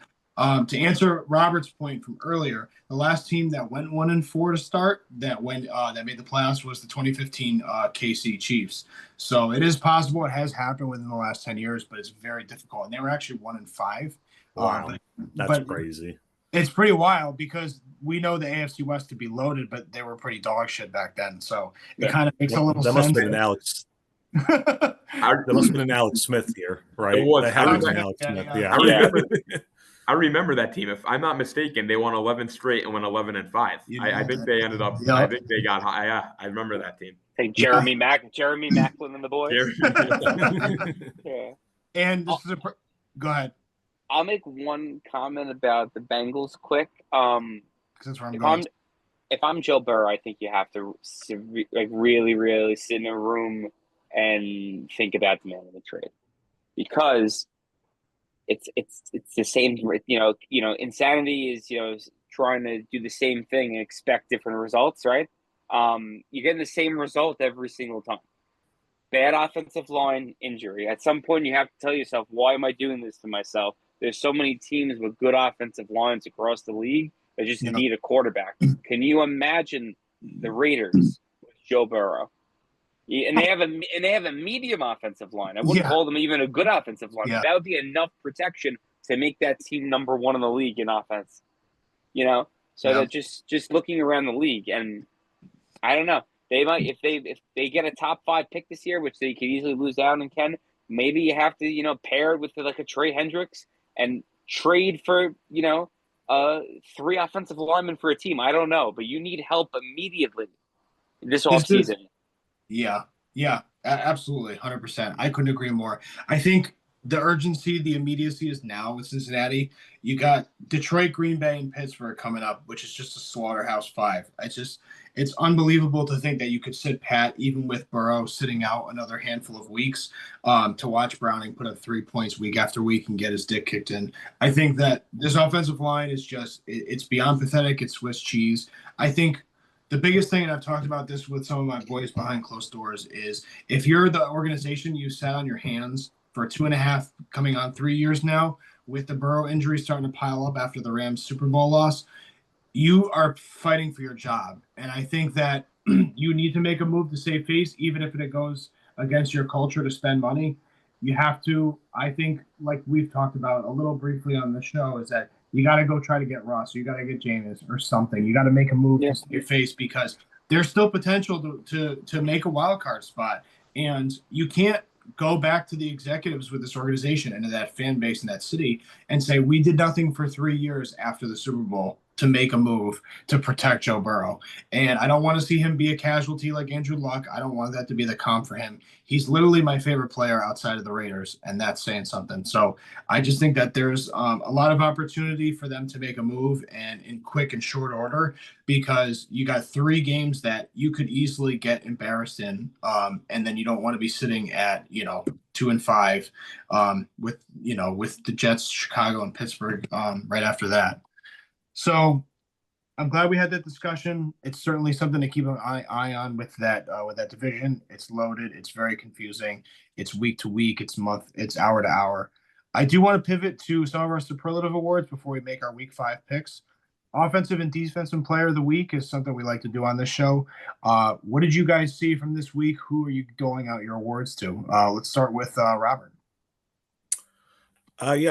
To answer Robert's point from earlier, the last team that went 1-4 to start that made the playoffs was the 2015 KC Chiefs. So it is possible. It has happened within the last 10 years, but it's very difficult. And they were actually 1-5. Wow, that's crazy. It's pretty wild because we know the AFC West to be loaded, but they were pretty dog shit back then. So it kind of makes a little sense. Must have been an Alex. That must have been an Alex Smith here, right? It was. That had to be an Alex Smith. Yeah. I remember that team. If I'm not mistaken, they won 11 straight and went 11 and 5. I think they ended up. Yep. I think they got high. Yeah, I remember that team. Hey, Jeremy Maclin and the boys. Yeah. And this is go ahead. I'll make one comment about the Bengals quick. That's where I'm going. If I'm Joe Burrow, I think you have to really, really sit in a room and think about the man in the trade, because it's the same. Insanity is trying to do the same thing and expect different results, right? You're getting the same result every single time. Bad offensive line, injury. At some point, you have to tell yourself, why am I doing this to myself? There's so many teams with good offensive lines across the league that just need a quarterback. Can you imagine the Raiders with Joe Burrow? And they have a medium offensive line. I wouldn't call them even a good offensive line. But that would be enough protection to make that team number 1 in the league in offense. So they're just looking around the league, and I don't know. They might, if they get a top 5 pick this year, which they could easily lose out and can. Maybe you have to pair it with like a Trey Hendricks and trade for 3 offensive linemen for a team. I don't know, but you need help immediately this offseason. Yeah, absolutely, 100%. I couldn't agree more. I think the urgency, the immediacy is now with Cincinnati. You got Detroit, Green Bay, and Pittsburgh coming up, which is just a slaughterhouse 5. It's unbelievable to think that you could sit pat, even with Burrow sitting out another handful of weeks, to watch Browning put up 3 points week after week and get his dick kicked in. I think that this offensive line is it's beyond pathetic. It's Swiss cheese. I think the biggest thing, and I've talked about this with some of my boys behind closed doors, is if you're the organization, you sat on your hands for 2.5, coming on 3 years now, with the Burrow injury starting to pile up after the Rams Super Bowl loss, you are fighting for your job. And I think that you need to make a move to save face, even if it goes against your culture to spend money. You have to, I think, like we've talked about a little briefly on the show, is that you got to go try to get Russ, or you got to get Jameis or something. You got to make a move to save face, because there's still potential to make a wild card spot. And you can't go back to the executives with this organization and to that fan base in that city and say, we did nothing for 3 years after the Super Bowl. to make a move to protect Joe Burrow. And I don't want to see him be a casualty like Andrew Luck. I don't want that to be the comp for him. He's literally my favorite player outside of the Raiders, and that's saying something. So I just think that there's a lot of opportunity for them to make a move and in quick and short order, because you got 3 games that you could easily get embarrassed in. And then you don't want to be sitting at, 2-5 with the Jets, Chicago, and Pittsburgh right after that. So I'm glad we had that discussion. It's certainly something to keep an eye on with that division. It's loaded. It's very confusing. It's week to week. It's month. It's hour to hour. I do want to pivot to some of our superlative awards before we make our week 5 picks. Offensive and defensive player of the week is something we like to do on this show. What did you guys see from this week? Who are you doling out your awards to? Let's start with Robert.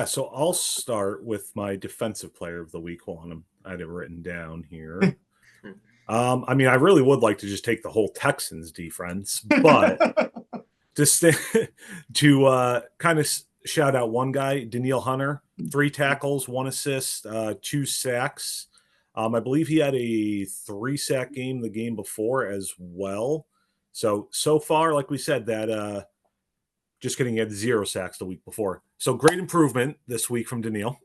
So I'll start with my defensive player of the week. Hold on, I had it written down here. I really would like to just take the whole Texans defense, but just to kind of shout out one guy, Danielle Hunter, 3 tackles, 1 assist, 2 sacks. I believe he had a 3-sack game the game before as well. So far, like we said, that just kidding, he had 0 sacks the week before. So great improvement this week from Danielle.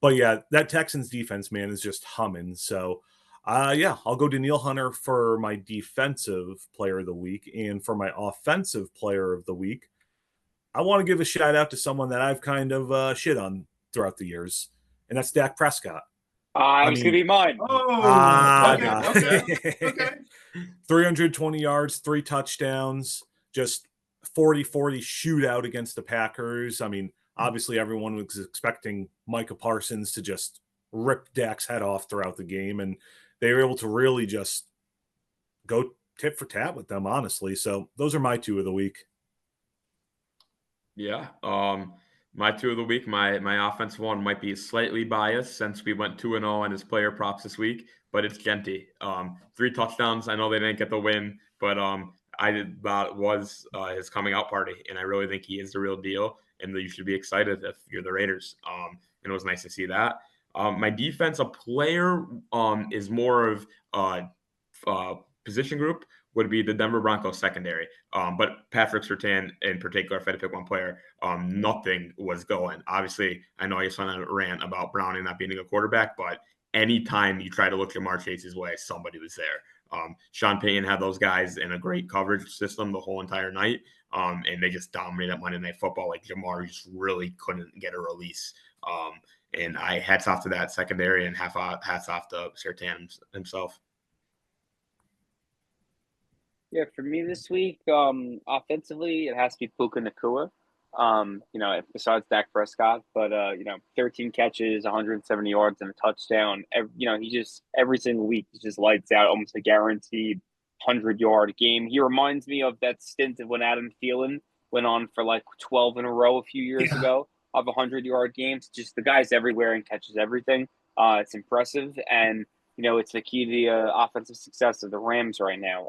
But yeah, that Texans defense, man, is just humming. So I'll go Danielle Hunter for my defensive player of the week. And for my offensive player of the week, I want to give a shout out to someone that I've kind of shit on throughout the years, and that's Dak Prescott. I was going to be mine. Okay. 320 yards, 3 touchdowns, just 40-40 shootout against the Packers. Obviously everyone was expecting Micah Parsons to just rip Dak's head off throughout the game, and they were able to really just go tit for tat with them, honestly. So those are my 2 of the week. Yeah. My 2 of the week, my offensive one might be slightly biased since we went 2-0 on his player props this week, but it's Genty. 3 touchdowns. I know they didn't get the win, but that was his coming out party, and I really think he is the real deal, and you should be excited if you're the Raiders. And it was nice to see that. My defensive player is more of position group would be the Denver Broncos secondary. But Patrick Surtain in particular, if I had to pick one player, nothing was going. Obviously, I know I just went on a rant about Browning not being a quarterback, but anytime you try to look Jamar Chase's way, somebody was there. Sean Payton had those guys in a great coverage system the whole entire night, and they just dominated Monday Night Football. Like Jamar just really couldn't get a release. And I hats off to that secondary and hats off to Surtain himself. Yeah, for me this week, offensively, it has to be Puka Nacua. Besides Dak Prescott, but 13 catches, 170 yards, and a touchdown. Every single week he just lights out, almost a guaranteed 100-yard game. He reminds me of that stint of when Adam Thielen went on for like 12 in a row a few years ago of 100-yard games. Just the guy's everywhere and catches everything. It's impressive, and it's the key to the offensive success of the Rams right now.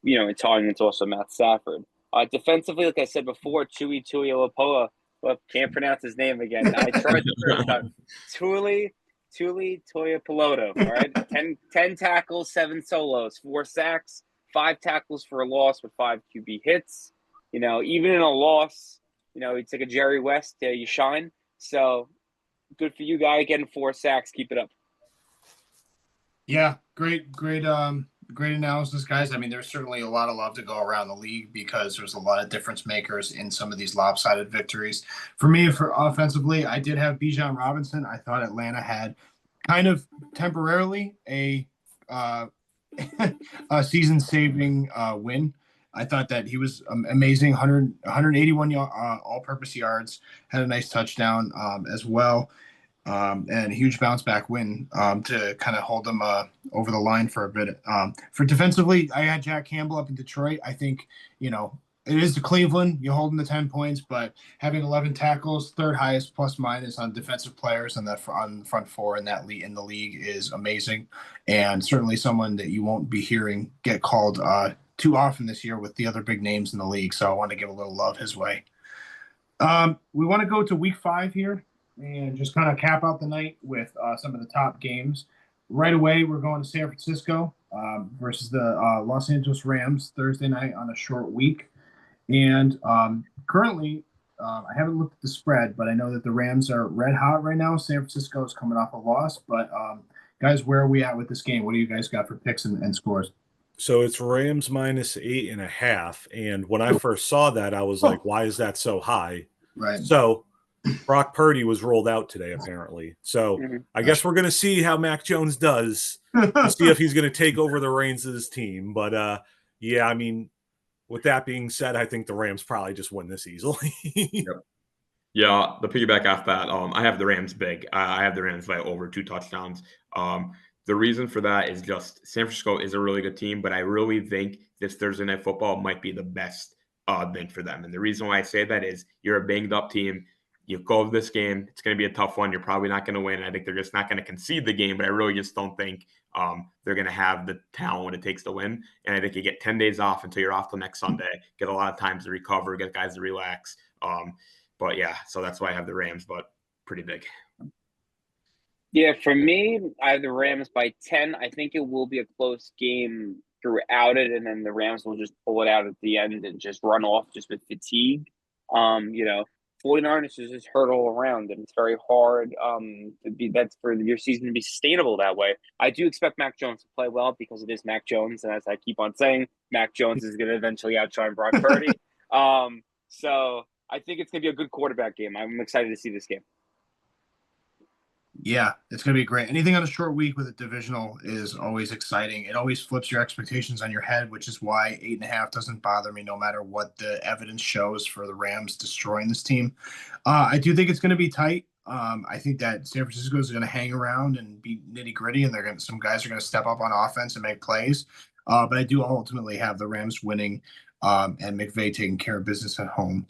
It's also Matt Stafford. Defensively, like I said before, Tui Tuilapoa. Well, can't pronounce his name again. I tried the first time. Tuli Tuilapoa. All right, 10 tackles, 7 solos, 4 sacks, 5 tackles for a loss with 5 QB hits. Even in a loss, it's like a Jerry West. You shine. So good for you, guy, getting 4 sacks. Keep it up. Yeah, great analysis, guys. There's certainly a lot of love to go around the league because there's a lot of difference makers in some of these lopsided victories. For me, for offensively, I did have Bijan Robinson. I thought Atlanta had kind of temporarily a season-saving win. I thought that he was amazing, 181 all-purpose yards, had a nice touchdown as well. And a huge bounce back win to kind of hold them over the line for a bit. For defensively, I had Jack Campbell up in Detroit. I think, it is the Cleveland. You're holding the 10 points, but having 11 tackles, 3rd highest plus minus on defensive players on the front 4 in the league is amazing. And certainly someone that you won't be hearing get called too often this year with the other big names in the league. So I want to give a little love his way. We want to go to week 5 here. and just kind of cap out the night with some of the top games. Right away, we're going to San Francisco versus the Los Angeles Rams Thursday night on a short week. And currently, I haven't looked at the spread, but I know that the Rams are red hot right now. San Francisco is coming off a loss. But, guys, where are we at with this game? What do you guys got for picks and scores? So it's Rams -8.5. And when I first saw that, I was like, why is that so high? Right. So Brock Purdy was rolled out today, apparently. So I guess we're going to see how Mac Jones does to see if he's going to take over the reins of his team. But, yeah, I mean, with that being said, I think the Rams probably just win this easily. Yep. Yeah, the piggyback off that, I have the Rams big. I have the Rams by over 2 touchdowns. The reason for that is just San Francisco is a really good team, but I really think this Thursday Night Football might be the best thing for them. And the reason why I say that is you're a banged up team. You go to this game, it's going to be a tough one. You're probably not going to win. I think they're just not going to concede the game, but I really just don't think they're going to have the talent what it takes to win. And I think you get 10 days off until you're off till next Sunday, get a lot of time to recover, get guys to relax. But yeah, so that's why I have the Rams, but pretty big. Yeah, for me, I have the Rams by 10. I think it will be a close game throughout it, and then the Rams will just pull it out at the end and just run off just with fatigue. 49ers is just hurt all around, and it's very hard that's for your season to be sustainable that way. I do expect Mac Jones to play well because it is Mac Jones, and as I keep on saying, Mac Jones is going to eventually outshine Brock Purdy. So I think it's going to be a good quarterback game. I'm excited to see this game. Yeah, it's going to be great. Anything on a short week with a divisional is always exciting. It always flips your expectations on your head, which is why 8.5 doesn't bother me no matter what the evidence shows for the Rams destroying this team. I do think it's going to be tight. I think that San Francisco is going to hang around and be nitty gritty, and some guys are going to step up on offense and make plays. But I do ultimately have the Rams winning and McVay taking care of business at home.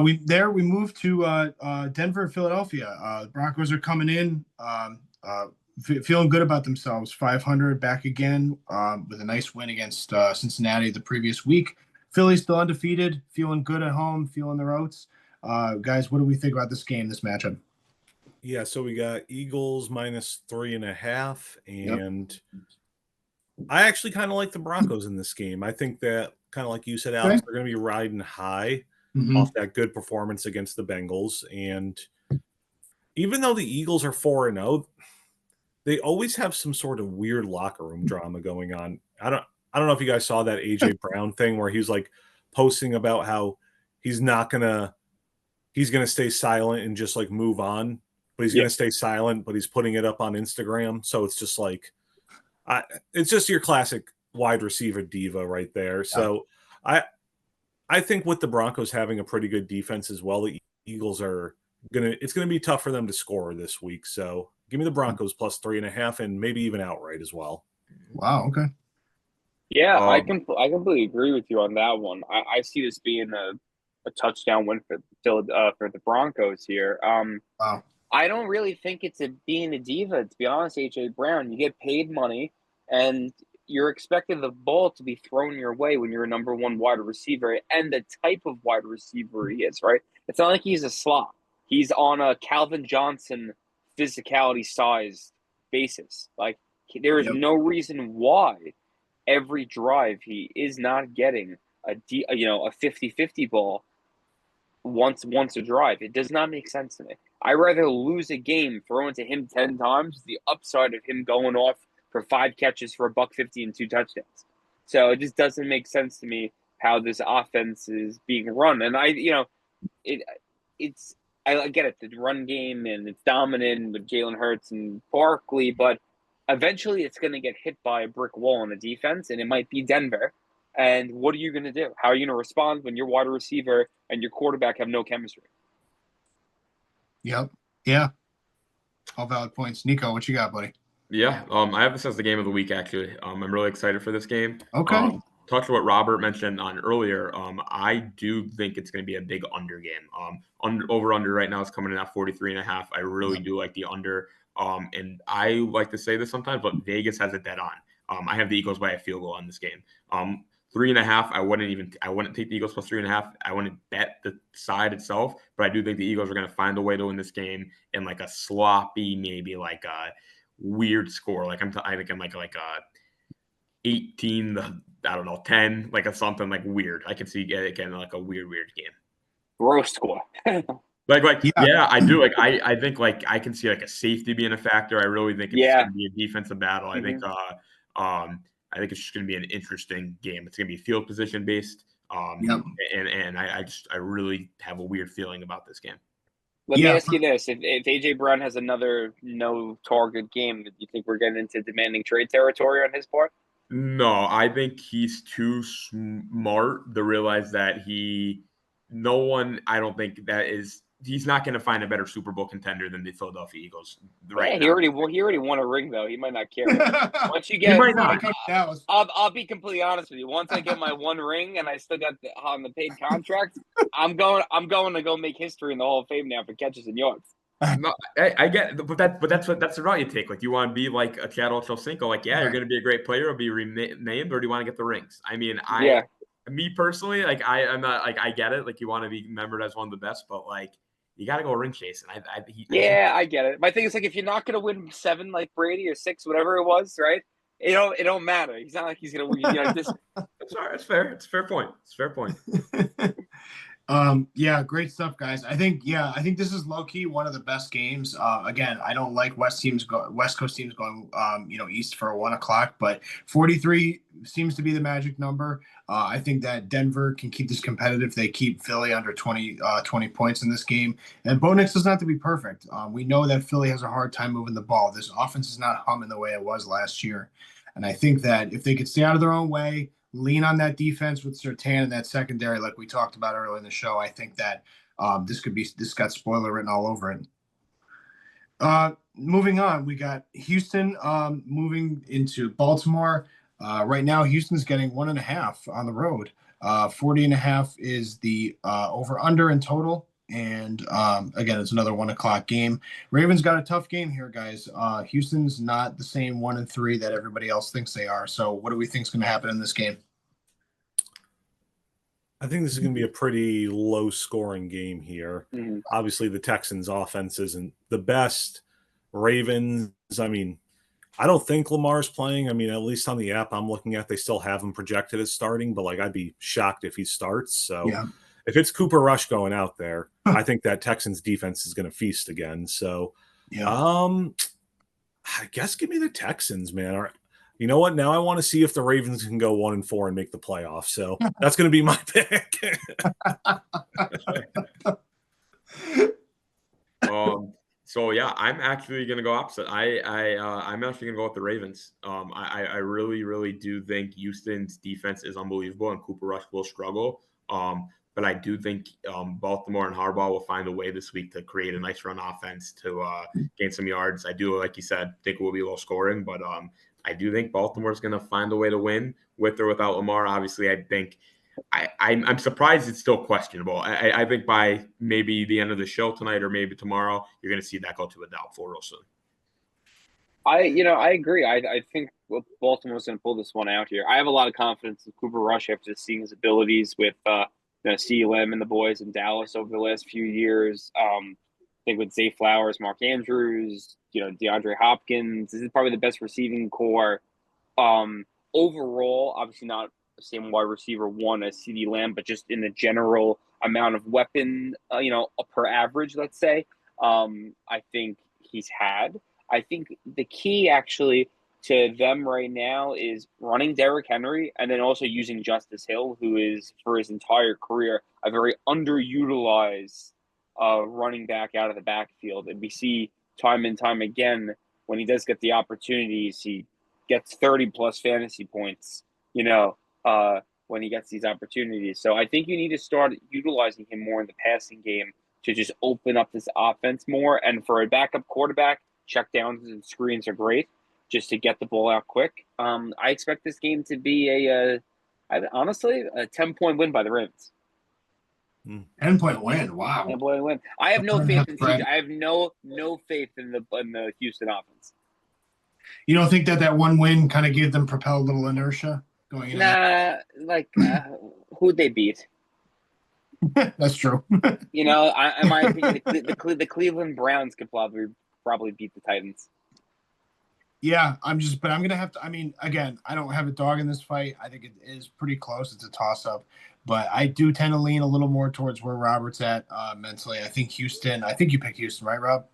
We moved to Denver and Philadelphia. The Broncos are coming in, feeling good about themselves. 500 back again with a nice win against Cincinnati the previous week. Philly's still undefeated, feeling good at home, feeling their oats. Guys, what do we think about this game, this matchup? Yeah, so we got Eagles -3.5, and I actually kind of like the Broncos in this game. I think that, kind of like you said, Alex, they're going to be riding high off that good performance against the Bengals. And even though the Eagles are 4-0, they always have some sort of weird locker room drama going on. I don't know if you guys saw that AJ Brown thing where he was like posting about how he's gonna stay silent and just like move on, but he's gonna stay silent, but he's putting it up on Instagram. So it's just like it's just your classic wide receiver diva right there. So I think with the Broncos having a pretty good defense as well, the Eagles it's gonna be tough for them to score this week. So give me the Broncos +3.5 and maybe even outright as well. Wow. Okay. Yeah, I completely agree with you on that one. I see this being a touchdown win for the Broncos here. Wow. I don't really think it's being a diva, to be honest, AJ Brown. You get paid money, and you're expecting the ball to be thrown your way when you're a number one wide receiver and the type of wide receiver he is, right? It's not like he's a slot. He's on a Calvin Johnson physicality size basis. Like, there is no reason why every drive he is not getting a 50-50 ball once a drive. It does not make sense to me. I'd rather lose a game throwing to him 10 times, the upside of him going off for 5 catches for $150 and 2 touchdowns. So it just doesn't make sense to me how this offense is being run. And I get it, the run game, and it's dominant with Jalen Hurts and Barkley, but eventually it's going to get hit by a brick wall on the defense, and it might be Denver. And what are you going to do? How are you going to respond when your wide receiver and your quarterback have no chemistry? Yep. Yeah. All valid points. Nico, what you got, buddy? Yeah, I have this as the game of the week, actually. I'm really excited for this game. Okay. Talk to what Robert mentioned on earlier. I do think it's going to be a big under game. Over-under right now is coming in at 43.5. I really do like the under. And I like to say this sometimes, but Vegas has it dead on. I have the Eagles by a field goal on this game. 3.5. I wouldn't take the Eagles plus 3.5. I wouldn't bet the side itself, but I do think the Eagles are going to find a way to win this game in like a sloppy, maybe like a weird score. Like I think I'm like a 18, I don't know, 10, like a something like weird. I can see again like a weird game. Gross score. Yeah, I do. Like I think like I can see like a safety being a factor. I really think it's going to be a defensive battle. I think I think it's just going to be an interesting game. It's going to be field position based. And I really have a weird feeling about this game. Let me ask you this: if AJ Brown has another no target game, do you think we're getting into demanding trade territory on his part? No, I think he's too smart to realize that I don't think he's not going to find a better Super Bowl contender than the Philadelphia Eagles right now. He already won a ring, though. He might not care. Once you get, he might not. I'll be completely honest with you. Once I get my one ring and I still got on the paid contract, I'm going to go make history in the Hall of Fame now for catches and yards. No, I get it, but that's the route you take. Like, you want to be like a Chad Ochocinco, like, yeah, you're going to be a great player, or be renamed, or do you want to get the rings? I mean, me personally, like, I'm not like, I get it. Like, you want to be remembered as one of the best, but like, you got to go ring chasing. I get it. My thing is, like, if you're not going to win 7 like Brady or 6, whatever it was, right? It don't matter. He's not like he's going to win. It's fair. It's a fair point. Yeah, great stuff, guys. I think this is low key one of the best games. Again, I don't like West Coast teams going, east for 1:00, but 43 seems to be the magic number. I think that Denver can keep this competitive. They keep Philly under 20 points in this game. And Bo Nix doesn't have to be perfect. We know that Philly has a hard time moving the ball. This offense is not humming the way it was last year. And I think that if they could stay out of their own way, lean on that defense with Surtain and that secondary, like we talked about earlier in the show, I think that this got spoiler written all over it. Moving on, we got Houston moving into Baltimore. Right now, Houston's getting 1.5 on the road. 40.5 is the over/under in total. And again, it's another 1:00 game. Ravens got a tough game here, guys. Houston's not the same 1-3 that everybody else thinks they are. So what do we think is going to happen in this game? I think this is going to be a pretty low-scoring game here. Mm-hmm. Obviously, the Texans' offense isn't the best. Ravens, I mean, I don't think Lamar's playing. I mean, at least on the app I'm looking at, they still have him projected as starting, but like, I'd be shocked if he starts. So if it's Cooper Rush going out there, I think that Texans defense is going to feast again. So, I guess give me the Texans, man. You know what? Now I want to see if the Ravens can go 1-4 and make the playoffs. So that's going to be my pick. So yeah, I'm actually going to go opposite. I'm actually going to go with the Ravens. I really, really do think Houston's defense is unbelievable, and Cooper Rush will struggle. But I do think Baltimore and Harbaugh will find a way this week to create a nice run offense to gain some yards. I do, like you said, think it will be low scoring, but I do think Baltimore is going to find a way to win with or without Lamar. Obviously, I think I'm surprised it's still questionable. I think by maybe the end of the show tonight or maybe tomorrow, you're going to see that go to a doubtful real soon. I agree. I think Baltimore's going to pull this one out here. I have a lot of confidence in Cooper Rush after seeing his abilities with CLM and the boys in Dallas over the last few years. I think with Zay Flowers, Mark Andrews, DeAndre Hopkins, this is probably the best receiving core. Overall, obviously not the same wide receiver one as CeeDee Lamb, but just in the general amount of weapon, per average, let's say, I think he's had. I think the key actually to them right now is running Derrick Henry and then also using Justice Hill, who is for his entire career a very underutilized running back out of the backfield. And we see time and time again when he does get the opportunities, he gets 30+ fantasy points, when he gets these opportunities. So I think you need to start utilizing him more in the passing game to just open up this offense more. And for a backup quarterback, checkdowns and screens are great just to get the ball out quick. I expect this game to be honestly a 10-point win by the Ravens. 10-point win. Wow. 10-point win. I have no faith in CJ. I have no faith in the Houston offense. You don't think that one win kind of gave them propelled a little inertia? going in? Who'd they beat? That's true. In my opinion, the Cleveland Browns could probably beat the Titans. Yeah, I'm going to have to. I mean, again, I don't have a dog in this fight. I think it is pretty close. It's a toss-up. But I do tend to lean a little more towards where Robert's at mentally. I think Houston. I think you pick Houston, right, Rob?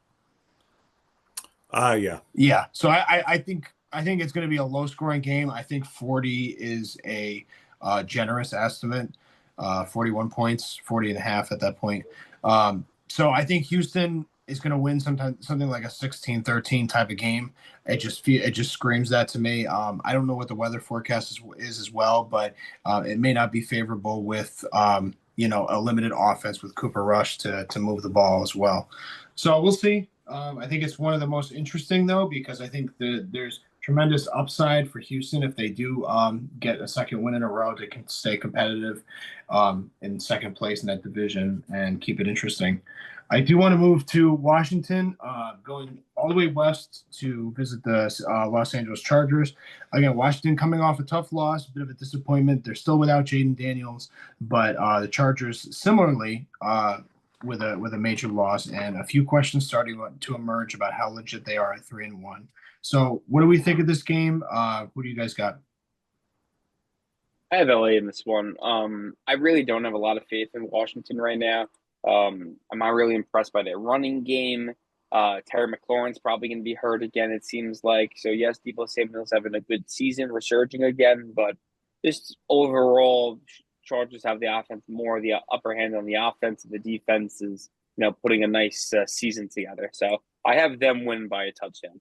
Yeah. Yeah. So I think it's going to be a low-scoring game. I think 40 is a generous estimate. 41 points, 40 and a half at that point. So I think Houston is going to win something like a 16-13 type of game. It just screams that to me. I don't know what the weather forecast is as well, but it may not be favorable with a limited offense with Cooper Rush to move the ball as well. So we'll see. I think it's one of the most interesting though, because I think there's tremendous upside for Houston if they do get a second win in a row to stay competitive in second place in that division and keep it interesting. I do want to move to Washington, going all the way west to visit the Los Angeles Chargers. Again, Washington coming off a tough loss, a bit of a disappointment. They're still without Jaden Daniels, but the Chargers similarly with a major loss and a few questions starting to emerge about how legit they are at 3-1. So what do we think of this game? Who do you guys got? I have LA in this one. I really don't have a lot of faith in Washington right now. I'm not really impressed by their running game. Terry McLaurin's probably going to be hurt again, it seems like. So, yes, Deebo Samuel's having a good season, resurging again. But just overall, Chargers have the upper hand on the offense. And the defense is, putting a nice season together. So, I have them win by a touchdown.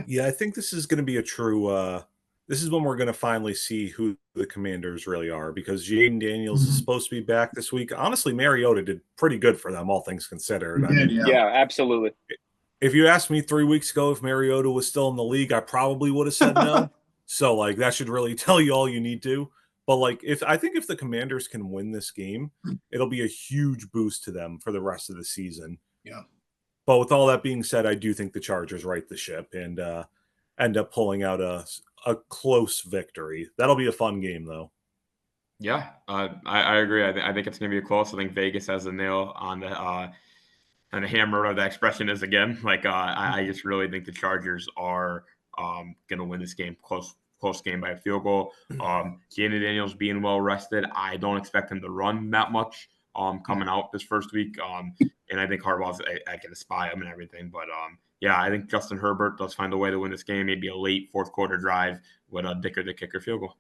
Yeah, I think this is going to be a true this is when we're going to finally see who the Commanders really are, because Jaden Daniels is supposed to be back this week. Honestly, Mariota did pretty good for them, all things considered. Yeah, absolutely. If you asked me 3 weeks ago if Mariota was still in the league, I probably would have said no. So, that should really tell you all you need to. But, if the Commanders can win this game, it'll be a huge boost to them for the rest of the season. Yeah. But with all that being said, I do think the Chargers right the ship and end up pulling out a close victory. That'll be a fun game, though. Yeah, I agree. I think it's going to be close. I think Vegas has a nail on the hammer, or the expression is again. I just really think the Chargers are going to win this game close game by a field goal. Jaden Daniels being well rested, I don't expect him to run that much coming out this first week. And I think Harbaugh's I can spy him and everything, but yeah, I think Justin Herbert does find a way to win this game. Maybe a late fourth quarter drive with a Dicker the kicker field goal.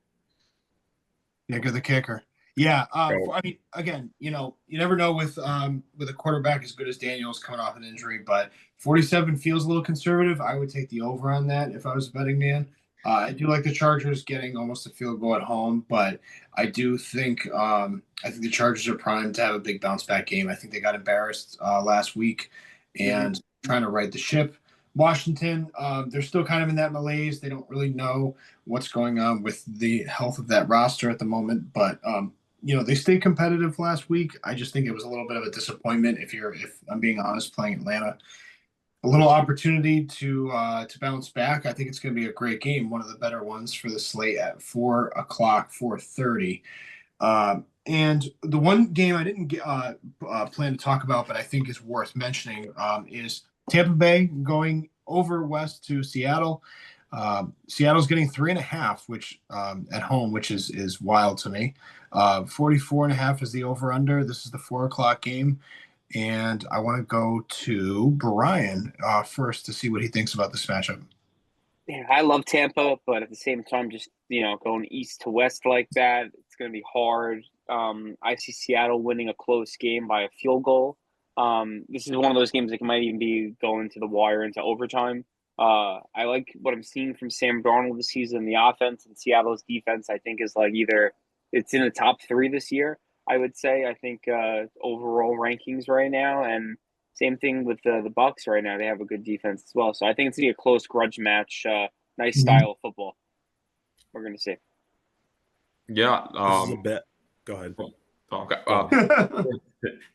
Dicker the kicker. Yeah. I mean, again, you never know with a quarterback as good as Daniels coming off an injury, but 47 feels a little conservative. I would take the over on that if I was a betting man. I do like the Chargers getting almost a field goal at home, but I do think the Chargers are primed to have a big bounce back game. I think they got embarrassed last week and trying to right the ship. Washington, they're still kind of in that malaise. They don't really know what's going on with the health of that roster at the moment, but they stayed competitive last week. I just think it was a little bit of a disappointment if I'm being honest, playing Atlanta. A little opportunity to bounce back. I think it's going to be a great game, one of the better ones for the slate at 4 o'clock, 4:30. And the one game I didn't plan to talk about, but I think is worth mentioning, is Tampa Bay going over west to Seattle. Seattle's getting 3.5, which at home, which is wild to me. 44.5 is the over under. This is the 4 o'clock game. And I want to go to Brian first to see what he thinks about this matchup. Yeah, I love Tampa, but at the same time, just going east to west like that, it's going to be hard. I see Seattle winning a close game by a field goal. This is one of those games that might even be going to the wire into overtime. I like what I'm seeing from Sam Darnold this season. The offense and Seattle's defense, I think, is either it's in the top 3 this year. I would say. I think overall rankings right now, and same thing with the Bucs right now. They have a good defense as well. So I think it's gonna be a close grudge match. Nice style of football. We're gonna see. Yeah. This is a bet. Go ahead. Okay.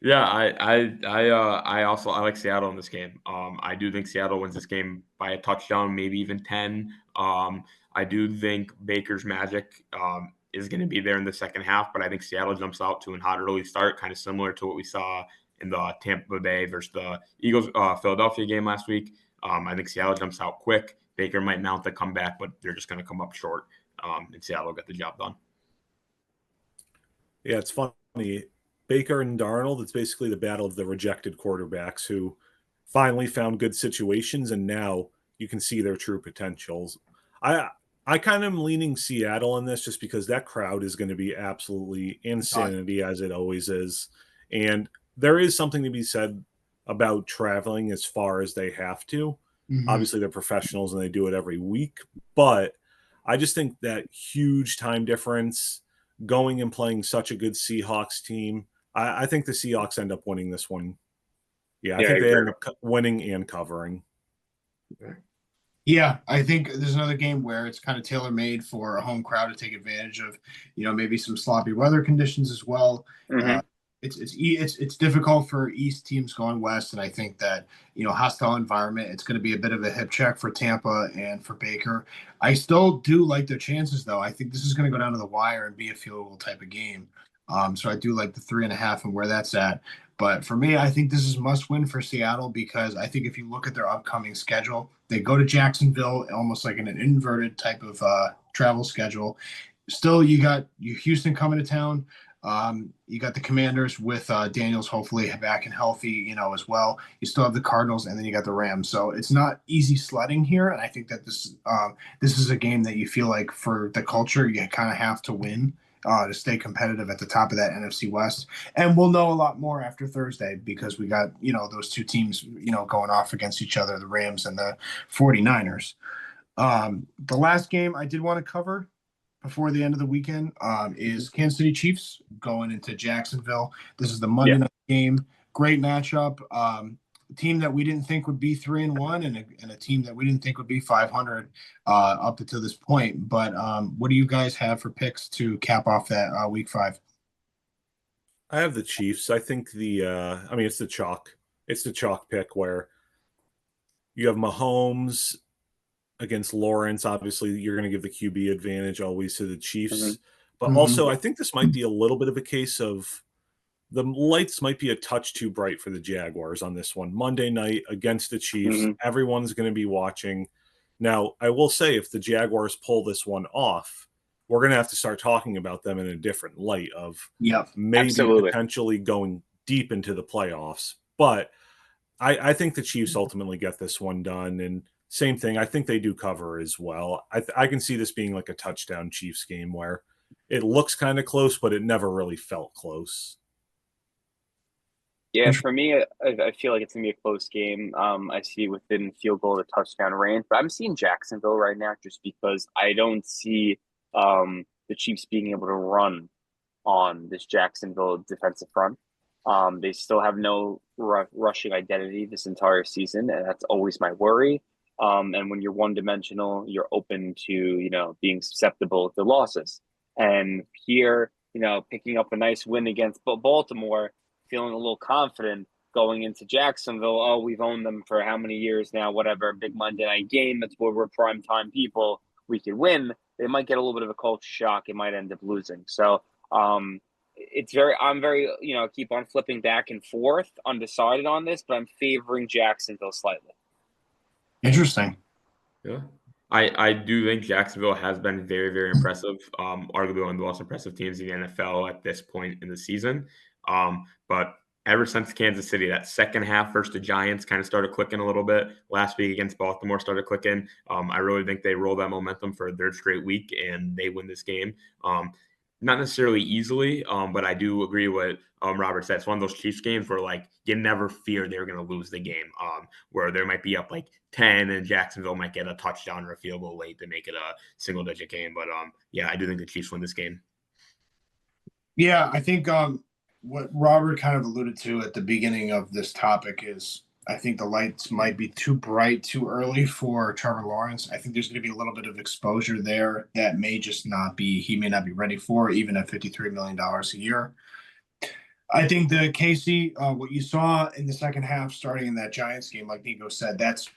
Yeah, I also like Seattle in this game. I do think Seattle wins this game by a touchdown, maybe even 10. I do think Baker's magic is going to be there in the second half, but I think Seattle jumps out to a hot early start, kind of similar to what we saw in the Tampa Bay versus the Eagles Philadelphia game last week. I think Seattle jumps out quick. Baker might mount the comeback, but they're just going to come up short, and Seattle will get the job done. Yeah, it's funny. Baker and Darnold, it's basically the battle of the rejected quarterbacks who finally found good situations, and now you can see their true potentials. I kind of am leaning Seattle in this just because that crowd is going to be absolutely insanity, as it always is. And there is something to be said about traveling as far as they have to. Obviously, they're professionals and they do it every week. But I just think that huge time difference, going and playing such a good Seahawks team, I think the Seahawks end up winning this one. Yeah, I think they end up winning and covering. Yeah, I think there's another game where it's kind of tailor-made for a home crowd to take advantage of, maybe some sloppy weather conditions as well. It's difficult for East teams going West, and I think that hostile environment. It's going to be a bit of a hip check for Tampa and for Baker. I still do like their chances, though. I think this is going to go down to the wire and be a field goal type of game. So I do like the 3.5 and where that's at. But for me, I think this is must win for Seattle because I think if you look at their upcoming schedule, they go to Jacksonville almost like in an inverted type of travel schedule. Still, you got Houston coming to town. You got the Commanders with Daniels hopefully back and healthy, as well. You still have the Cardinals, and then you got the Rams. So it's not easy sledding here, and I think that this is a game that you feel like for the culture you kind of have to win to stay competitive at the top of that NFC West. And we'll know a lot more after Thursday because we got those two teams going off against each other, the Rams and the 49ers. The last game I did want to cover before the end of the weekend is Kansas City Chiefs going into Jacksonville. This is the Monday night game. Great matchup. A team that we didn't think would be 3-1 and a team that we didn't think would be 500 up until this point. But what do you guys have for picks to cap off that week 5? I have the Chiefs. I think it's the chalk. It's the chalk pick where you have Mahomes against Lawrence. Obviously, you're going to give the QB advantage always to the Chiefs. But also, I think this might be a little bit of a case of the lights might be a touch too bright for the Jaguars on this one. Monday night against the Chiefs, everyone's going to be watching. Now, I will say if the Jaguars pull this one off, we're going to have to start talking about them in a different light of maybe potentially going deep into the playoffs. But I think the Chiefs ultimately get this one done. And same thing, I think they do cover as well. I can see this being like a touchdown Chiefs game where it looks kind of close, but it never really felt close. Yeah, for me, I feel like it's going to be a close game. I see within field goal to touchdown range, but I'm seeing Jacksonville right now just because I don't see the Chiefs being able to run on this Jacksonville defensive front. They still have no rushing identity this entire season, and that's always my worry. And when you're one-dimensional, you're open to, being susceptible to losses. And here, picking up a nice win against Baltimore, feeling a little confident going into Jacksonville. Oh, we've owned them for how many years now, whatever, big Monday night game. That's where we're primetime people. We could win. They might get a little bit of a culture shock. It might end up losing. So I'm very, keep on flipping back and forth, undecided on this, but I'm favoring Jacksonville slightly. Interesting. Yeah. I do think Jacksonville has been very, very impressive. Arguably one of the most impressive teams in the NFL at this point in the season. But ever since Kansas City, that second half versus the Giants kind of started clicking a little bit. Last week against Baltimore started clicking. I really think they roll that momentum for a third straight week and they win this game. Not necessarily easily, but I do agree with Robert said. It's one of those Chiefs games where you never fear they're going to lose the game, where there might be up 10 and Jacksonville might get a touchdown or a field goal late to make it a single-digit game. But I do think the Chiefs win this game. Yeah, I think what Robert kind of alluded to at the beginning of this topic is I think the lights might be too bright too early for Trevor Lawrence. I think there's going to be a little bit of exposure there that may just not be, he may not be ready for, even at $53 million a year. I think the KC, what you saw in the second half starting in that Giants game, like Nico said, that's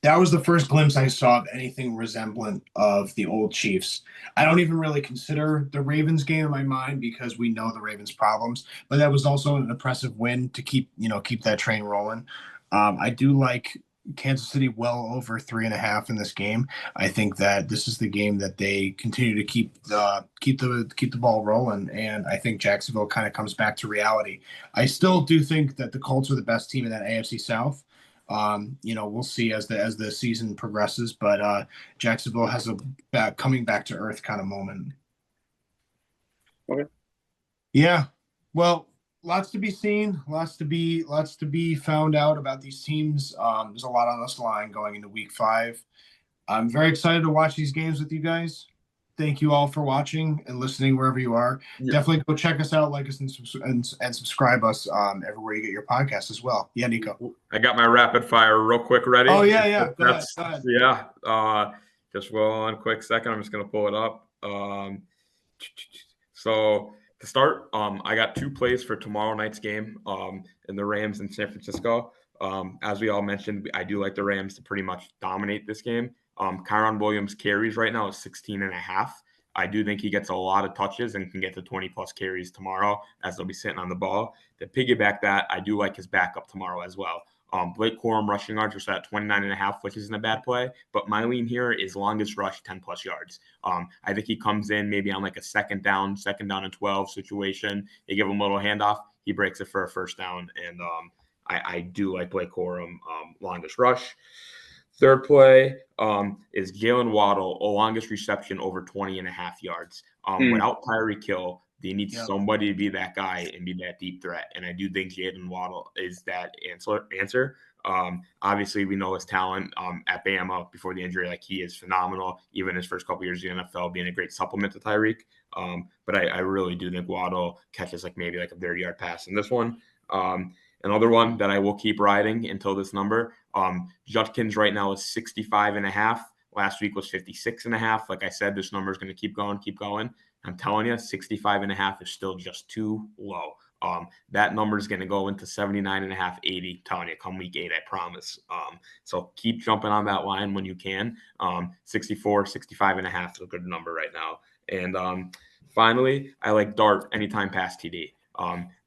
that was the first glimpse I saw of anything resemblant of the old Chiefs. I don't even really consider the Ravens game in my mind because we know the Ravens' problems, but that was also an impressive win to keep that train rolling. I do like Kansas City well over 3.5 in this game. I think that this is the game that they continue to keep the ball rolling, and I think Jacksonville kind of comes back to reality. I still do think that the Colts are the best team in that AFC South. We'll see as the season progresses, but Jacksonville has a coming back to earth kind of moment. Okay. Yeah. Well, lots to be seen, lots to be found out about these teams. There's a lot on this line going into week 5. I'm very excited to watch these games with you guys. Thank you all for watching and listening wherever you are. Yeah. Definitely go check us out, like us, and subscribe us everywhere you get your podcast as well. Yeah, Nico. I got my rapid fire real quick ready. Oh, yeah. Go ahead. Yeah. Just one quick second. I'm just going to pull it up. So to start, I got 2 plays for tomorrow night's game in the Rams in San Francisco. As we all mentioned, I do like the Rams to pretty much dominate this game. Kyron Williams carries right now is 16.5. I do think he gets a lot of touches and can get to 20-plus carries tomorrow as they'll be sitting on the ball. To piggyback that, I do like his backup tomorrow as well. Blake Corum rushing yards are set at 29.5, which isn't a bad play. But my lean here is longest rush, 10-plus yards. I think he comes in maybe on like a second down and 12 situation. They give him a little handoff. He breaks it for a first down. And I do like Blake Corum longest rush. Third play is Jalen Waddle, longest reception over 20.5 yards. Without Tyreek Hill, they need somebody to be that guy and be that deep threat. And I do think Jalen Waddle is that answer. Obviously, we know his talent at Bama before the injury. Like, he is phenomenal, even his first couple years in the NFL, being a great supplement to Tyreek. But I really do think Waddle catches maybe a 30-yard pass in this one. Another one that I will keep riding until this number. Judkins right now is 65.5. Last week was 56.5. Like I said, this number is going to keep going. I'm telling you, 65.5 is still just too low. That number is going to go into 79.5, 80. Telling you, come week 8, I promise. So keep jumping on that line when you can. 64, 65.5 is a good number right now. And finally, I like Dart anytime past TD.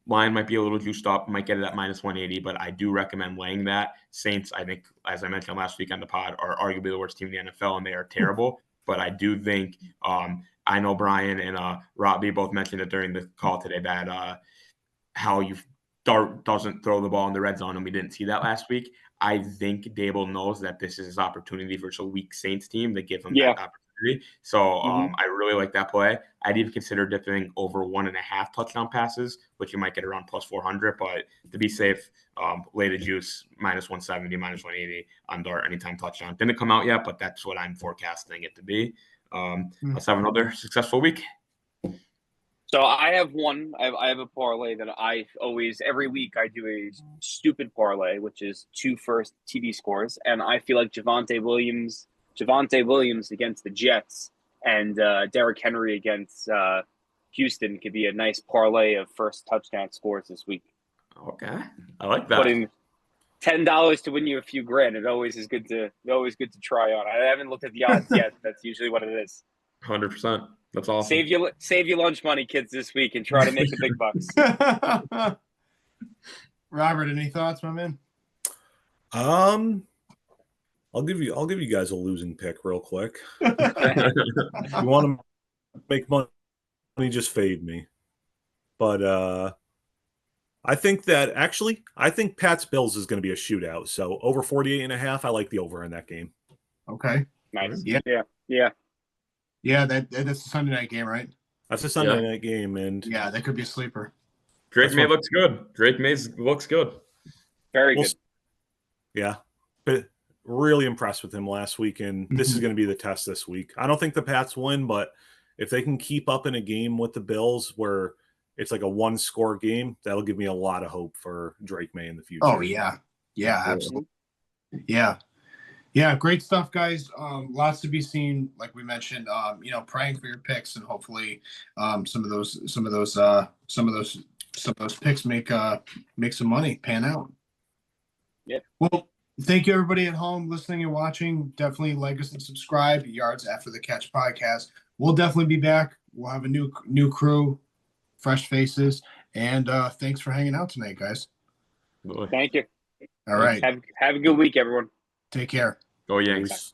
Line might be a little juiced up, might get it at -180, but I do recommend laying that. Saints, I think, as I mentioned last week on the pod, are arguably the worst team in the NFL, and they are terrible. But I do think I know Brian and Robbie both mentioned it during the call today that how Dart doesn't throw the ball in the red zone, and we didn't see that last week. I think Dable knows that this is his opportunity versus a weak Saints team to give him that opportunity. So I really like that play. I'd even consider dipping over 1.5 touchdown passes, which you might get around +400. But to be safe, lay the juice -170, -180 on Dart anytime touchdown. Didn't come out yet, but that's what I'm forecasting it to be. Let's have another successful week. So I have one. I have a parlay that I always, every week, I do a stupid parlay, which is 2 first TD scores, and I feel like Javonte Williams against the Jets and Derrick Henry against Houston could be a nice parlay of first touchdown scores this week. Okay, I like that. Putting $10 to win you a few grand. It always is good to try on. I haven't looked at the odds yet. That's usually what it is. 100%. That's awesome. Save your lunch money, kids, this week, and try to make the big bucks. Robert, any thoughts, my man? I'll give you guys a losing pick real quick. You want to make money, just fade me. But I think Pat's Bills is going to be a shootout. So over 48.5, I like the over in that game. Okay. Nice. Yeah, that's a Sunday night game, right? That's a Sunday night game, and that could be a sleeper. Drake May looks good. Looks good. Very good. Yeah, but really impressed with him last week, and this is going to be the test this week. I don't think the Pats win, but if they can keep up in a game with the Bills where it's like a 1-score game, that'll give me a lot of hope for Drake May in the future. Oh yeah, absolutely. Yeah, great stuff, guys. Lots to be seen, like we mentioned. Praying for your picks, and hopefully, some of those picks make some money, pan out. Yeah. Well, thank you, everybody at home listening and watching. Definitely like us and subscribe. Yards After the Catch podcast. We'll definitely be back. We'll have a new crew, fresh faces, and thanks for hanging out tonight, guys. Thank you. All right. Have a good week, everyone. Take care. Go Yanks.